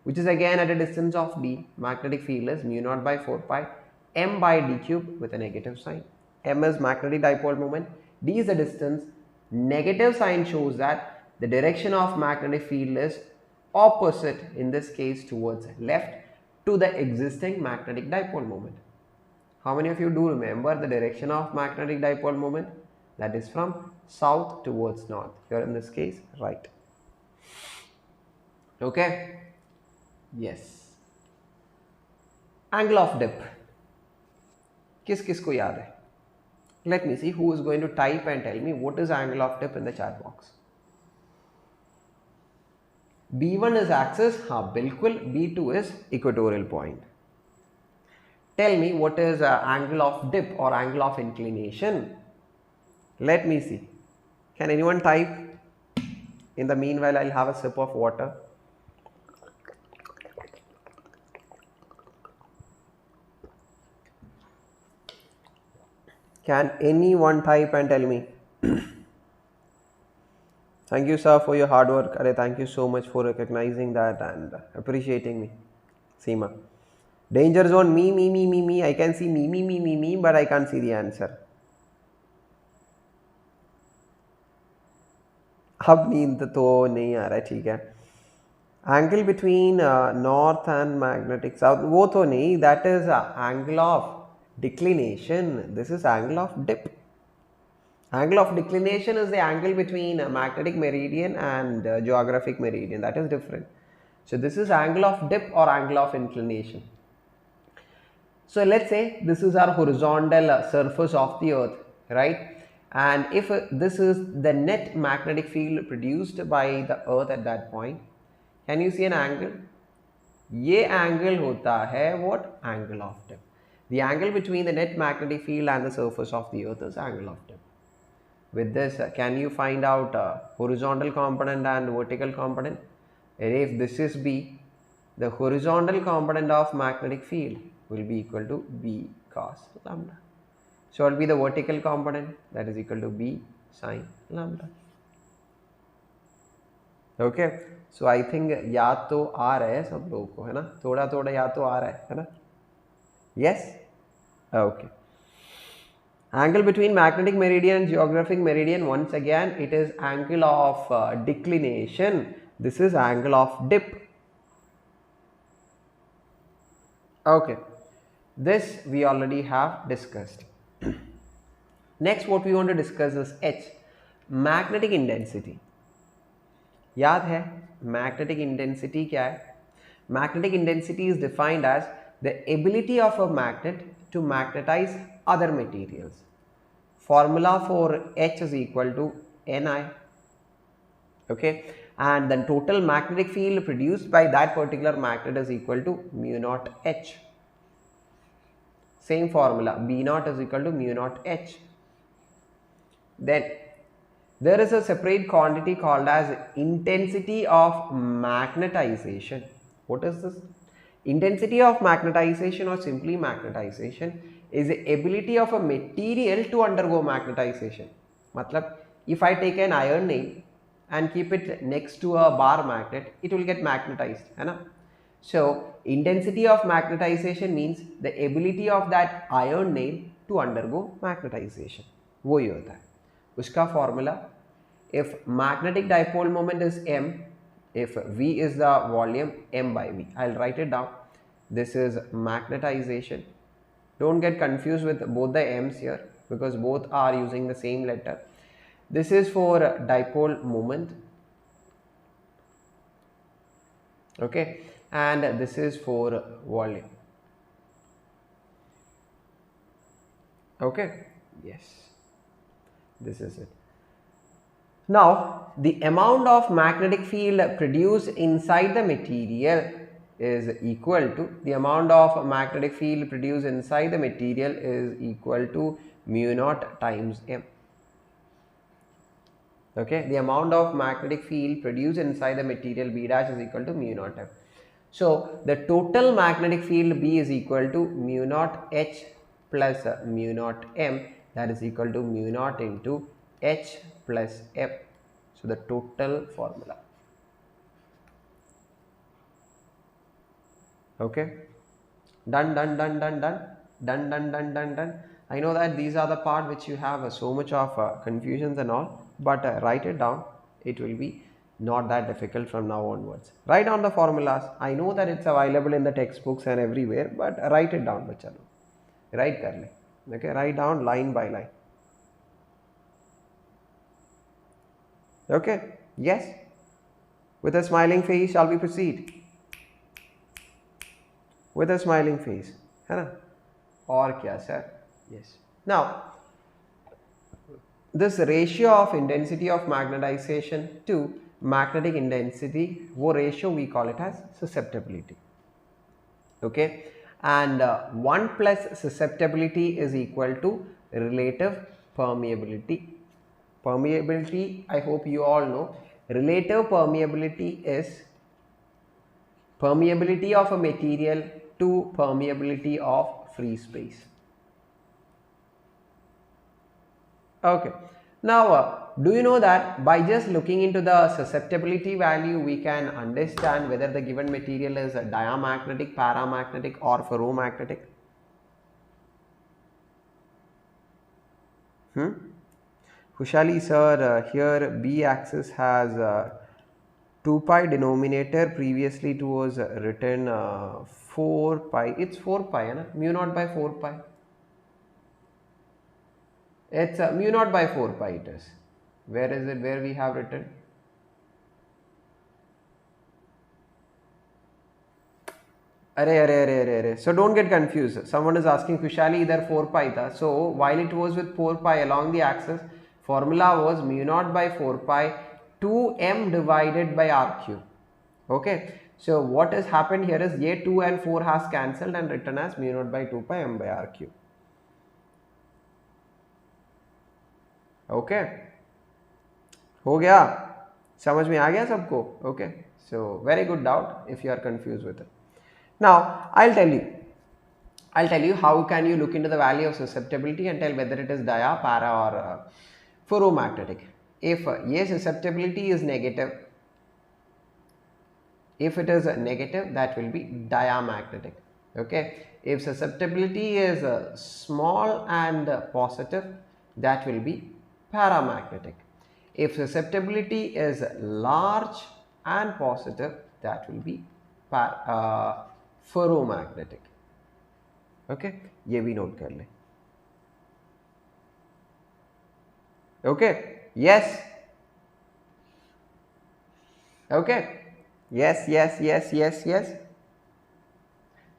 which is again at a distance of d, magnetic field is mu naught by 4 pi m by d cube with a negative sign. M is magnetic dipole moment, d is the distance. Negative sign shows that the direction of magnetic field is opposite, in this case towards left, to the existing magnetic dipole moment. How many of you do remember the direction of magnetic dipole moment? That is from south towards north. Here in this case, right. Okay. Yes. Angle of dip. किस को याद है? Let me see who is going to type and tell me what is angle of dip in the chat box. B1 is axis, बिल्कुल. B2 is equatorial point. Tell me what is angle of dip or angle of inclination. Let me see. Can anyone type? In the meanwhile, I'll have a sip of water. Can anyone type and tell me? Thank you, sir, for your hard work. Arey, thank you so much for recognizing that and appreciating me. Seema. Danger zone, me. I can see me, but I can't see the answer. अब नींद तो नहीं आ रहा है, ठीक है. Angle between north and magnetic south, वो तो नहीं, that is angle of declination. This is angle of dip. Angle of declination is the angle between magnetic meridian and geographic meridian. That is different. So this is angle of dip or angle of inclination. So let's say this is our horizontal surface of the earth, right? And if this is the net magnetic field produced by the earth at that point, can you see an angle? ये angle होता है what? Angle of dip. The angle between the net magnetic field and the surface of the earth is angle of dip. With this, can you find out horizontal component and vertical component? And if this is B, the horizontal component of magnetic field will be equal to B cos lambda. So it will be the vertical component, that is equal to B sin lambda. Okay, so I think या तो आ रहा है सब लोगों को, है ना, थोड़ा थोड़ा या तो आ रहा है ना? Yes? Okay. Angle between magnetic meridian and geographic meridian, once again it is angle of declination. This is angle of dip. Okay, this we already have discussed. Next what we want to discuss is H, magnetic intensity. याद है magnetic intensity क्या है? Magnetic intensity is defined as the ability of a magnet to magnetize other materials. Formula for H is equal to Ni. Okay, and then total magnetic field produced by that particular magnet is equal to mu naught H. Same formula, B naught is equal to mu naught H. Then there is a separate quantity called as intensity of magnetization. What is this? Intensity of magnetization or simply magnetization is the ability of a material to undergo magnetization. Matlab, if I take an iron nail and keep it next to a bar magnet, it will get magnetized, है ना? So intensity of magnetization means the ability of that iron nail to undergo magnetization. वो ही होता है. उसका formula, if magnetic dipole moment is m, if V is the volume, m by V. I'll write it down. This is magnetization. Don't get confused with both the m's here because both are using the same letter. This is for dipole moment. Okay, and this is for volume. Okay, yes, this is it. Now, the amount of magnetic field produced inside the material is equal to, the amount of magnetic field produced inside the material is equal to mu naught times m. Okay, the amount of magnetic field produced inside the material B dash is equal to mu naught m. So, the total magnetic field B is equal to mu naught H plus mu naught m, that is equal to mu naught into H plus m. So the total formula. Okay, done. I know that these are the part which you have so much of confusions and all, but write it down. It will be not that difficult from now onwards. Write down the formulas. I know that it's available in the textbooks and everywhere, but write it down, bachalo. Write kar le. Okay, write down line by line. Okay, yes. With a smiling face, shall we proceed? With a smiling face, है ना? और क्या sir? Yes. Now, this ratio of intensity of magnetization to magnetic intensity, वो ratio we call it as susceptibility. Okay, and 1 plus susceptibility is equal to relative permeability. Permeability, I hope you all know, relative permeability is permeability of a material to permeability of free space. Okay. Now, do you know that by just looking into the susceptibility value, we can understand whether the given material is diamagnetic, paramagnetic, or ferromagnetic? Khushali sir, here B axis has 2 pi denominator. Previously it was written 4 pi. It's 4 pi, hai na? Mu naught by 4 pi. It's mu naught by 4 pi it is. Where is it? Where we have written? Arre. So don't get confused. Someone is asking Kushali either 4 pi tha. So while it was with 4 pi along the axis, formula was mu naught by 4 pi 2m divided by r cube. Okay. So what has happened here is ye 2 and 4 has cancelled and written as mu naught by 2 pi m by r cube. Okay. हो गया? समझ में आ गया सबको? Okay. So very good doubt if you are confused with it. Now I'll tell you how can you look into the value of susceptibility and tell whether it is dia, para or ferromagnetic. If yes, susceptibility is negative, if it is negative, that will be diamagnetic. Okay. If susceptibility is small and positive, that will be paramagnetic. If susceptibility is large and positive, that will be ferromagnetic. Okay, ये भी note कर ले. Okay, yes. Okay, yes.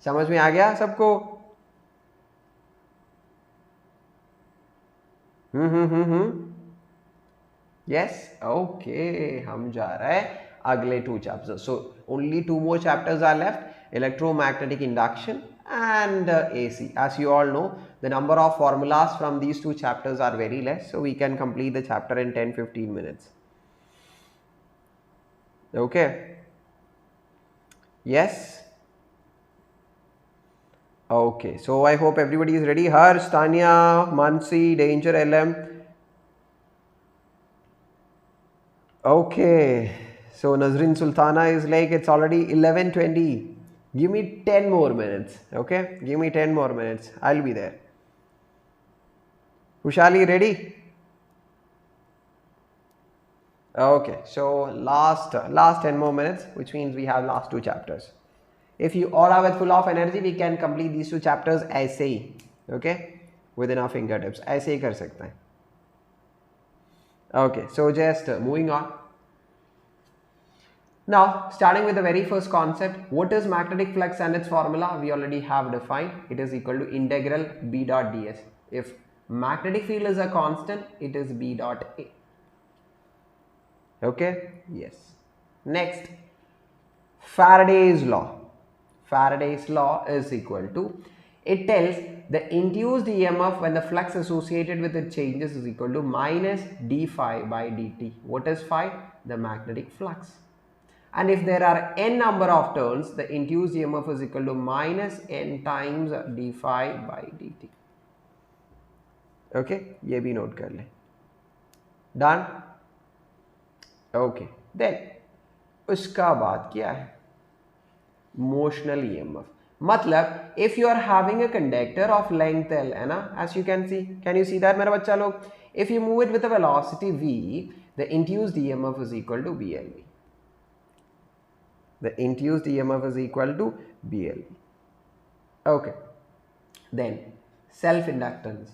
समझ में आ गया सबको? Yes. Okay, हम जा रहे हैं अगले 2 chapters. So only 2 more chapters are left: electromagnetic induction and AC. As you all know, the number of formulas from these 2 chapters are very less, so we can complete the chapter in 10-15 minutes. Okay. Yes. Okay, so I hope everybody is ready. Harsh, Tanya, Mansi, Danger, LM. Okay, so Nazrin Sultana is like, it's already 11:20. Give me 10 more minutes. Okay, give me 10 more minutes. I'll be there. Kushali, ready? Okay, so last 10 more minutes, which means we have last 2 chapters. If you all are with full of energy, we can complete these 2 chapters ऐसे ही, okay, within our fingertips. ऐसे ही कर सकते हैं. Okay, so just moving on. Now, starting with the very first concept, what is magnetic flux and its formula? We already have defined. It is equal to integral B dot ds. If magnetic field is a constant, it is B dot A. Okay, yes. Next, Faraday's law. Faraday's law is equal to, it tells the induced EMF when the flux associated with it changes is equal to minus d phi by dt. What is phi? The magnetic flux. And if there are n number of turns, the induced EMF is equal to minus n times d phi by dt. Okay, ये भी note कर ले. Done? Okay, then उसका बाद क्या है? Motional EMF. मतलब if you are having a conductor of length L, है ना, as you can see that मेरा बच्चा लोग, if you move it with a velocity v, the induced EMF is equal to BLV. The induced EMF is equal to BLV. Okay. Then self-inductance.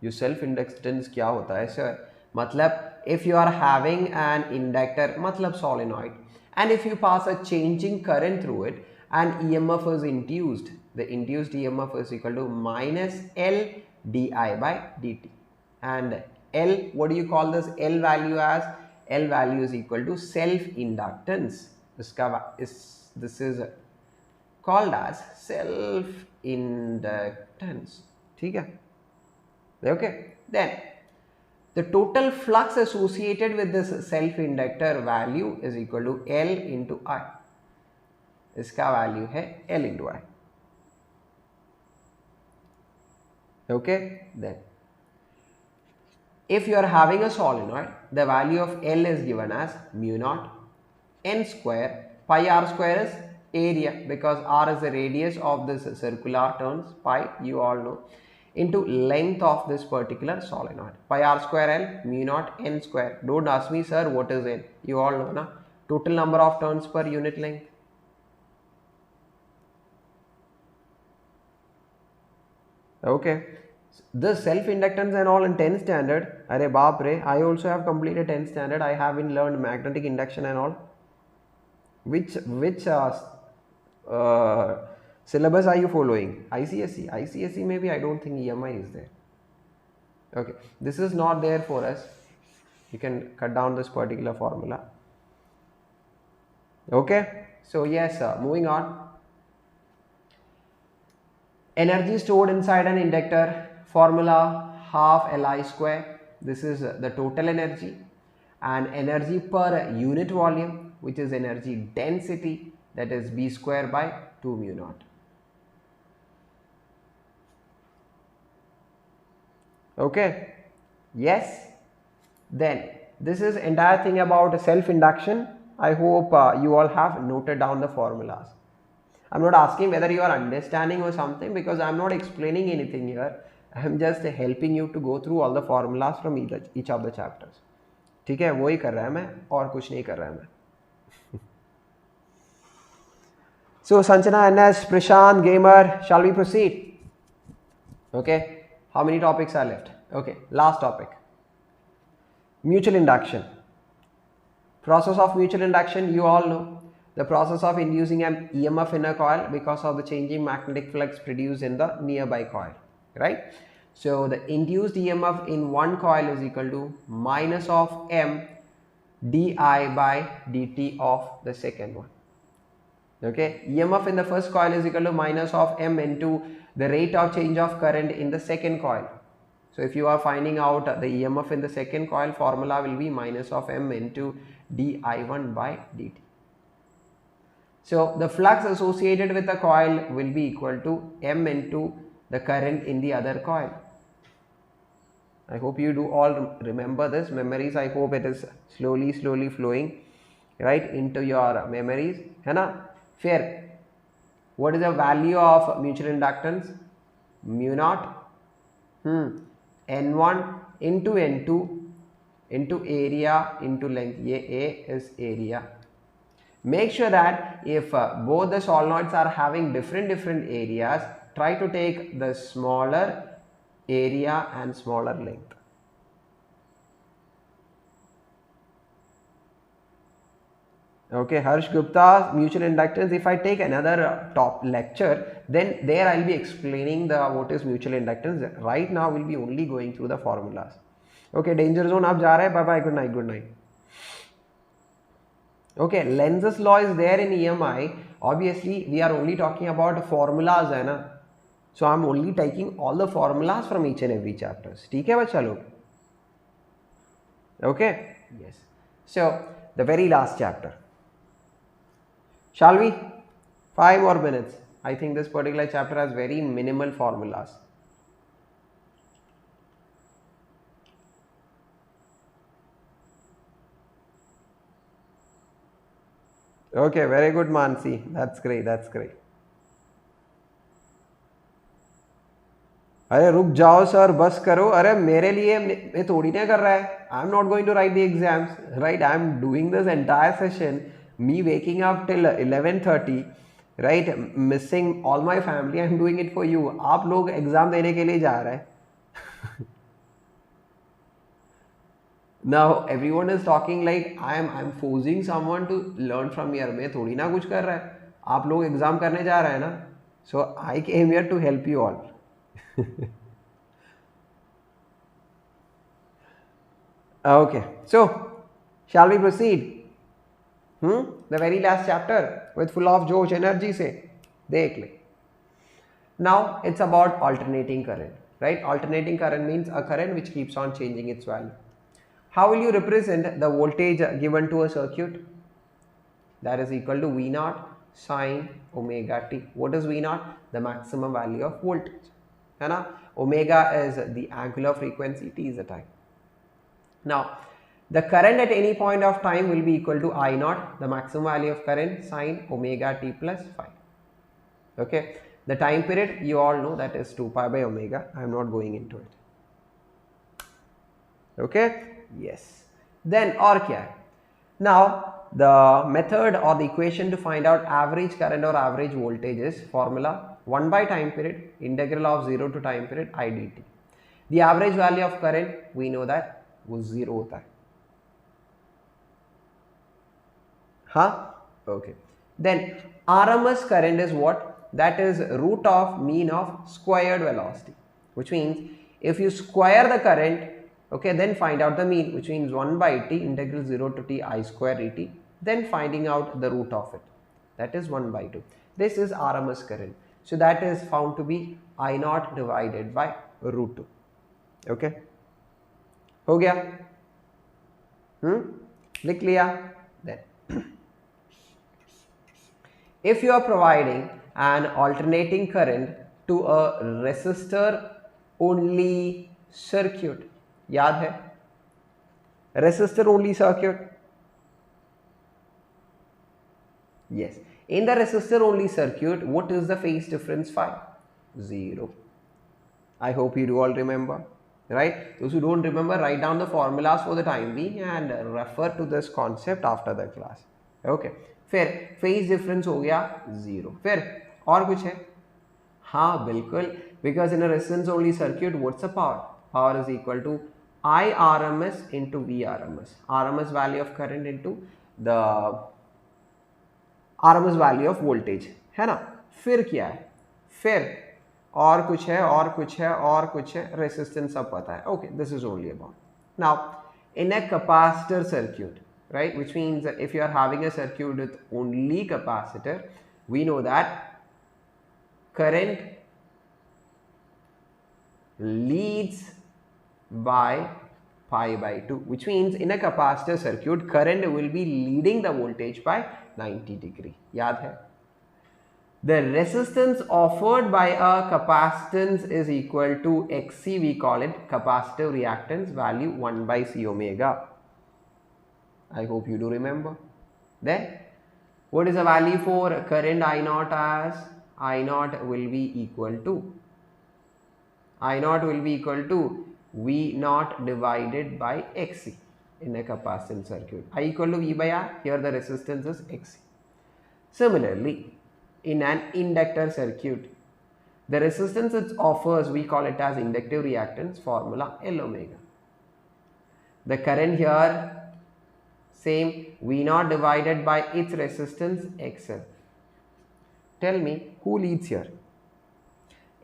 ये self-inductance क्या होता है sir? मतलब if you are having an inductor, मतलब solenoid, and if you pass a changing current through it and EMF is induced, the induced EMF is equal to minus L di by dt. And L, what do you call this L value as? L value is equal to self-inductance. This is called as self-inductance. ठीक है? Okay. Then The total flux associated with this self-inductor value is equal to L into I. इसका value है L into I. Okay, then if you are having a solenoid, the value of L is given as mu naught n square, pi r square is area because r is the radius of this circular turns, pi you all know, into length of this particular solenoid. Pi r square L, mu naught n square. Don't ask me, sir, what is N? You all know, na? Total number of turns per unit length. Okay. The self-inductance and all in 10th standard, arey baap re, I also have completed 10th standard. I haven't learned magnetic induction and all. Which syllabus are you following? ICSE? ICSE maybe, I don't think EMI is there. Okay, this is not there for us. You can cut down this particular formula. Okay, so yes, moving on. Energy stored inside an inductor, formula half Li square. This is the total energy, and energy per unit volume, which is energy density, that is B square by 2 mu naught. Okay, yes. Then this is entire thing about self-induction. I hope you all have noted down the formulas. I'm not asking whether you are understanding or something because I'm not explaining anything here. I'm just helping you to go through all the formulas from each of the chapters. ठीक है, वही कर रहा है मैं और कुछ नहीं कर रहा है मैं. So Sanjana, NS, Prashant, Gamer, shall we proceed? Okay, how many topics are left? Okay, last topic. Mutual induction. Process of mutual induction, you all know. The process of inducing an EMF in a coil because of the changing magnetic flux produced in the nearby coil, right? So the induced EMF in one coil is equal to minus of M di by dt of the second one. Okay, EMF in the first coil is equal to minus of M into the rate of change of current in the second coil. So if you are finding out the EMF in the second coil, formula will be minus of M into di1 by dt. So the flux associated with the coil will be equal to M into the current in the other coil. I hope you do all remember this. Memories, I hope it is slowly flowing right into your memories. है ना? Fair. What is the value of mutual inductance? Mu naught N1 into N2 into area into length. ये A is area. Make sure that if both the solenoids are having different areas, try to take the smaller area and smaller length. Okay, Harsh Gupta, mutual inductance. If I take another top lecture, then there I'll be explaining the what is mutual inductance. Right now we'll be only going through the formulas. Okay, danger zone आप जा रहे हैं. Bye bye. Good night. Good night. Okay, Lenz's law is there in EMI. Obviously, we are only talking about formulas, है ना? So I'm only taking all the formulas from each and every chapters. ठीक है बच्चा लोग? Okay. Yes. So the very last chapter. Shall we? 5 more minutes. I think this particular chapter has very minimal formulas. Okay, very good, Mansi. That's great. That's great. अरे रुक जाओ sir, बस करो. अरे मेरे लिए मैं थोड़ी ना कर रहा है. I am not going to write the exams, right? I am doing this entire session, me waking up till 11:30, right? Missing all my family. I am doing it for you. आप लोग एग्जाम देने के लिए जा रहे हैं. Now everyone is talking like I'm forcing someone to learn from here. मैं थोड़ी ना कुछ कर रहा है. आप लोग एग्जाम करने जा रहे हैं ना. So I came here to help you all. Okay, so shall we proceed? The very last chapter with full of Josh energy से देख ले. Now it's about alternating current, right? Alternating current means a current which keeps on changing its value. How will you represent the voltage given to a circuit? That is equal to V naught sine omega t. What is V naught? The maximum value of voltage. है ना? Omega is the angular frequency, T is the time. Now, the current at any point of time will be equal to I naught, the maximum value of current, sine omega t plus phi. Okay. The time period, you all know, that is 2 pi by omega. I am not going into it. Okay. Yes. Then or kya hai? Now, the method or the equation to find out average current or average voltage is formula 1 by time period, integral of 0 to time period I dt. The average value of current, we know that वो 0 होता है. Huh? Okay. Then RMS current is what? That is root of mean of squared velocity, which means if you square the current, okay, then find out the mean, which means 1 by t integral 0 to t I square dt, then finding out the root of it, that is 1 by 2. This is RMS current. So that is found to be I naught divided by root 2. Okay. हो गया? लिख लिया? Then if you are providing an alternating current to a resistor only circuit, याद है? Resistor only circuit? Yes. In the resistor only circuit, what is the phase difference phi? 0. I hope you do all remember. Right? Those who don't remember, write down the formulas for the time being and refer to this concept after the class. Okay. फिर phase difference हो गया 0. फिर और कुछ है? हाँ बिल्कुल. Because in a resistance only circuit, what's the power? Power is equal to I RMS into V RMS. RMS value of current into the RMS value of voltage. है ना? फिर क्या है? फिर और कुछ है और कुछ है और कुछ है, रेसिस्टेंस सब पता है. Okay, this is only about. Now in a capacitor circuit, right, which means that if you are having a circuit with only capacitor, we know that current leads by pi by 2, which means in a capacitor circuit current will be leading the voltage by 90 degree. याद है? The resistance offered by a capacitance is equal to Xc, we call it capacitive reactance, value 1 by C omega. I hope you do remember. Then what is the value for current I naught as? I naught will be equal to V naught divided by Xc in a capacitance circuit. I equal to V by R, here the resistance is Xc. Similarly, in an inductor circuit, the resistance it offers, we call it as inductive reactance, formula L omega. The current here, same, V naught divided by its resistance XL. Tell me, who leads here?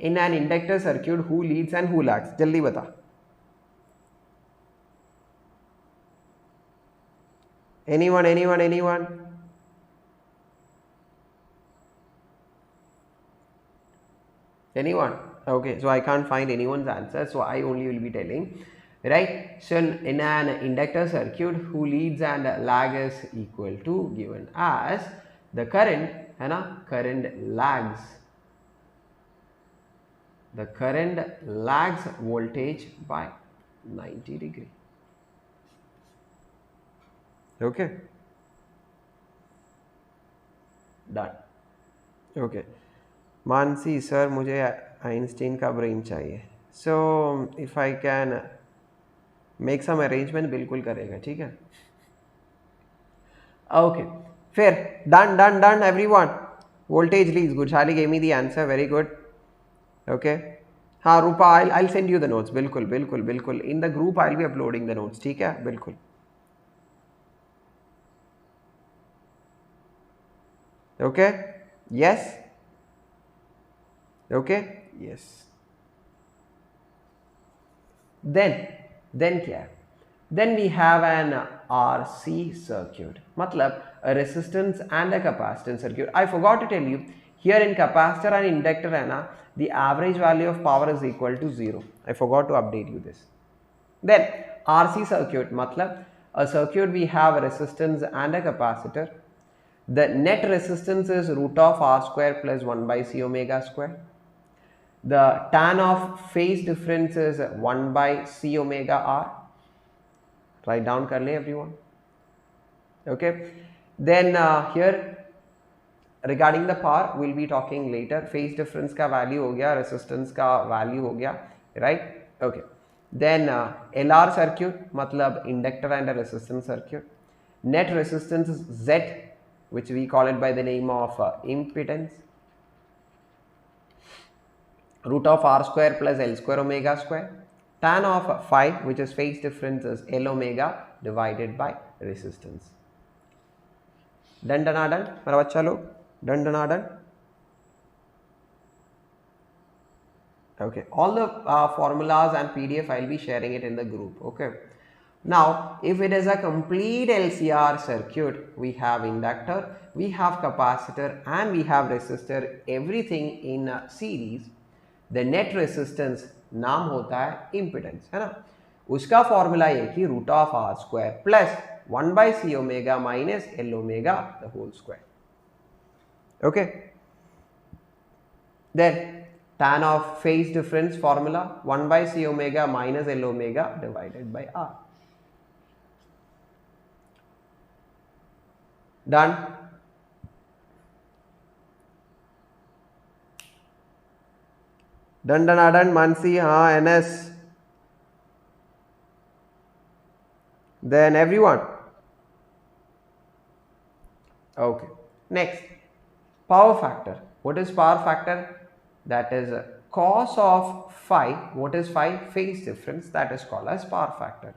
In an inductor circuit, who leads and who lags? Jaldi bata. Anyone? Anyone? Okay, so I can't find anyone's answer, so I only will be telling, right? So in an inductor circuit, who leads and lag is equal to given as the current, है ना? Current lags. The current lags voltage by 90 degree. Okay. Done. Okay. Mansi sir, मुझे Einstein का brain चाहिए. So if I can make some arrangement, बिल्कुल करेगा. ठीक है. Okay, फिर done everyone. Voltage leads. Gurshali gave me the answer. Very good. Okay. हाँ Rupa, I send you the notes. बिल्कुल in the group I will be uploading the notes. ठीक है, बिल्कुल. Okay. Yes. Okay, yes. Then क्या है? Then we have an RC circuit, मतलब a resistance and a capacitance circuit. I forgot to tell you, Here in capacitor and inductor है ना, the average value of power is equal to 0. I forgot to update you this. Then RC circuit matlab a circuit we have a resistance and a capacitor. The net resistance is root of R square plus 1 by C omega square. The tan of phase difference is 1 by C omega R. Write down kar le everyone. Okay. Then here regarding the power we'll be talking later. Phase difference ka value ho gaya, resistance ka value ho gaya, right? Okay. Then LR circuit matlab inductor and a resistance circuit. Net resistance is Z, which we call it by the name of impedance. Root of R square plus L square omega square. Tan of phi, which is phase difference, is L omega divided by resistance. Done, done, done. मेरा बच्चा लोग done, done, done. Okay, all the formulas and PDF I'll be sharing it in the group. Okay. Now, if it is a complete LCR circuit, we have inductor, we have capacitor, and we have resistor, everything in series. The net resistance नाम होता है impedance, है ना? उसका formula ये कि root of R square plus 1 by C omega minus L omega the whole square. Okay. Then tan of phase difference formula 1 by C omega minus L omega divided by R. Done. Done, done, done. Mansi, हाँ, NS. Then everyone. Okay. Next, power factor. What is power factor? That is cos of phi. What is phi? Phase difference. That is called as power factor.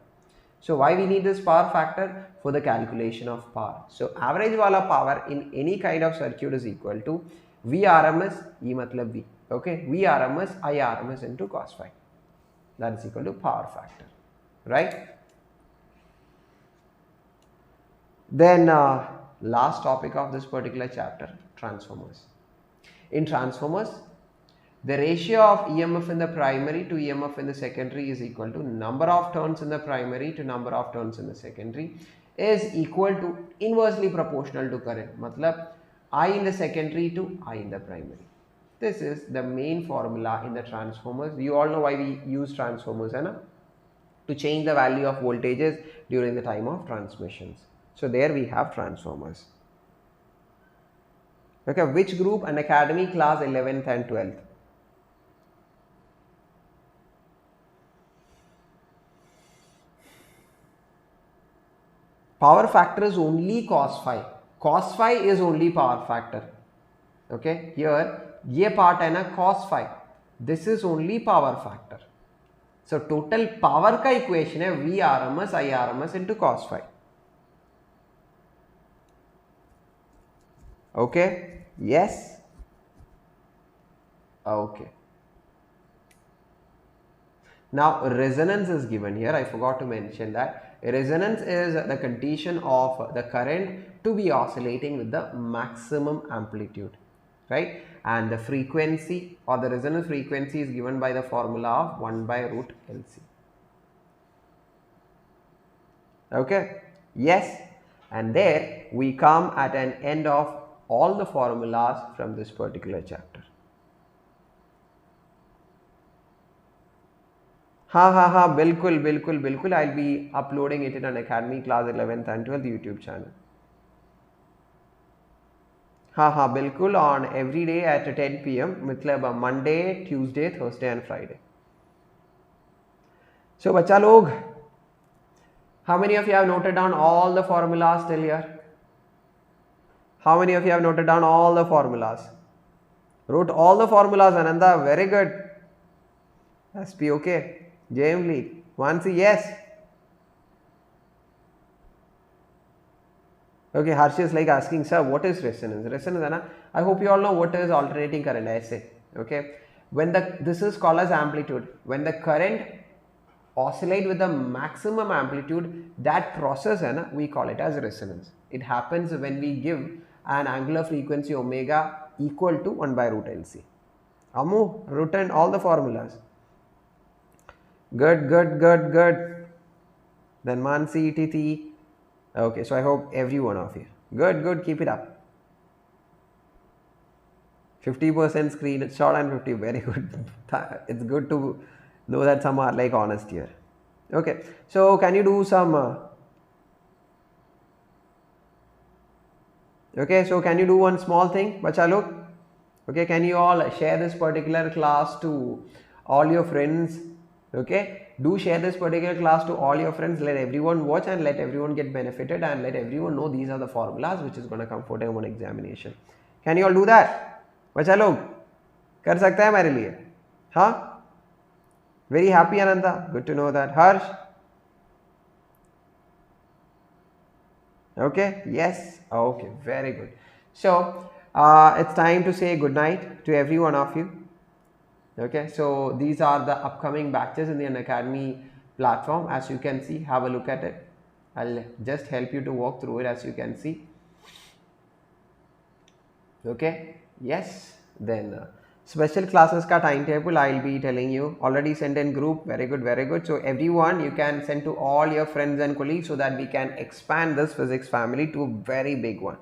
So why we need this power factor? For the calculation of power. So average wala power in any kind of circuit is equal to Vrms, ye matlab V. Okay, Vrms Irms into cos phi. That is equal to power factor, right? Then last topic of this particular chapter, transformers. In transformers, the ratio of EMF in the primary to EMF in the secondary is equal to number of turns in the primary to number of turns in the secondary is equal to inversely proportional to current. Matlab I in the secondary to I in the primary. This is the main formula in the transformers. You all know why we use transformers, hai na? To change the value of voltages during the time of transmissions. So there we have transformers. Okay, which group? Unacademy class 11th and 12th. Power factor is only cos phi. Cos phi is only power factor. Okay, here ये part है ना cos phi. This is only power factor. So total power का equation है Vrms Irms into cos phi. Okay, yes. Okay. Now resonance is given here. I forgot to mention that resonance is the condition of the current to be oscillating with the maximum amplitude, right? And the frequency or the resonance frequency is given by the formula of 1 by root LC. Okay, yes. And there we come at an end of all the formulas from this particular chapter. बिल्कुल I'll be uploading it in Unacademy class 11th and 12th YouTube channel. बिल्कुल on every day at 10 PM मतलब Monday, Tuesday, Thursday and Friday. So बच्चा लोग, how many of you have noted down all the formulas till here? How many of you have noted down all the formulas? Wrote all the formulas, Ananda, very good. SP, okay. JM League, Vansi, yes. Okay, Harsh is like asking, sir, what is resonance? Resonance, Anna, I hope you all know what is alternating current, I say. Okay, when this is called as amplitude. When the current oscillate with the maximum amplitude, that process, Anna, we call it as resonance. It happens when we give an angular frequency omega equal to 1 by root LC. Amu, written all the formulas. Good, good, good, good. Then Mansi, Titi. Okay, so I hope every one of you. Good, good, keep it up. 50% screen, it's short and 50, very good. It's good to know that some are like honest here. Okay, so can you do some okay, so can you do one small thing, bacha log? Okay, can you all share this particular class to all your friends? Okay, do share this particular class to all your friends, let everyone watch and let everyone get benefited and let everyone know these are the formulas which is going to come for day one examination. Can you all do that? बच्चा लोग कर सकता है मेरे लिए? हाँ? Very happy Ananda, good to know that. Harsh? Okay, yes, okay, very good. So it's time to say good night to every one of you. Okay, so these are the upcoming batches in the Unacademy platform. As you can see, have a look at it. I'll just help you to walk through it as you can see. Okay, yes, then special classes ka timetable I'll be telling you. Already sent in group, very good, very good. So everyone, you can send to all your friends and colleagues so that we can expand this physics family to a very big one.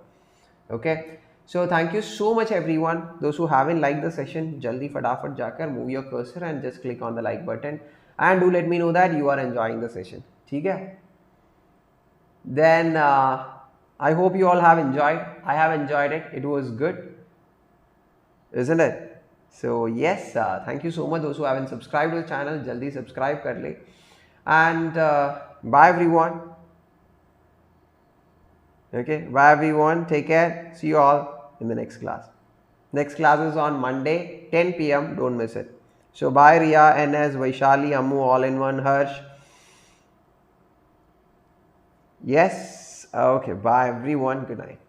Okay, so thank you so much everyone. Those who haven't liked the session, jaldi fatafat jakar move your cursor and just click on the like button and do let me know that you are enjoying the session. ठीक है? Then I hope you all have enjoyed. I have enjoyed it. It was good, isn't it? So yes, thank you so much. Those who haven't subscribed to the channel, jaldi subscribe kar le. And bye everyone. Okay, bye everyone. Take care. See you all in the next class. Next class is on Monday, 10 p.m. Don't miss it. So bye Ria, NS, Vaishali, Ammu, all in one, Harsh. Yes. Okay, bye everyone. Good night.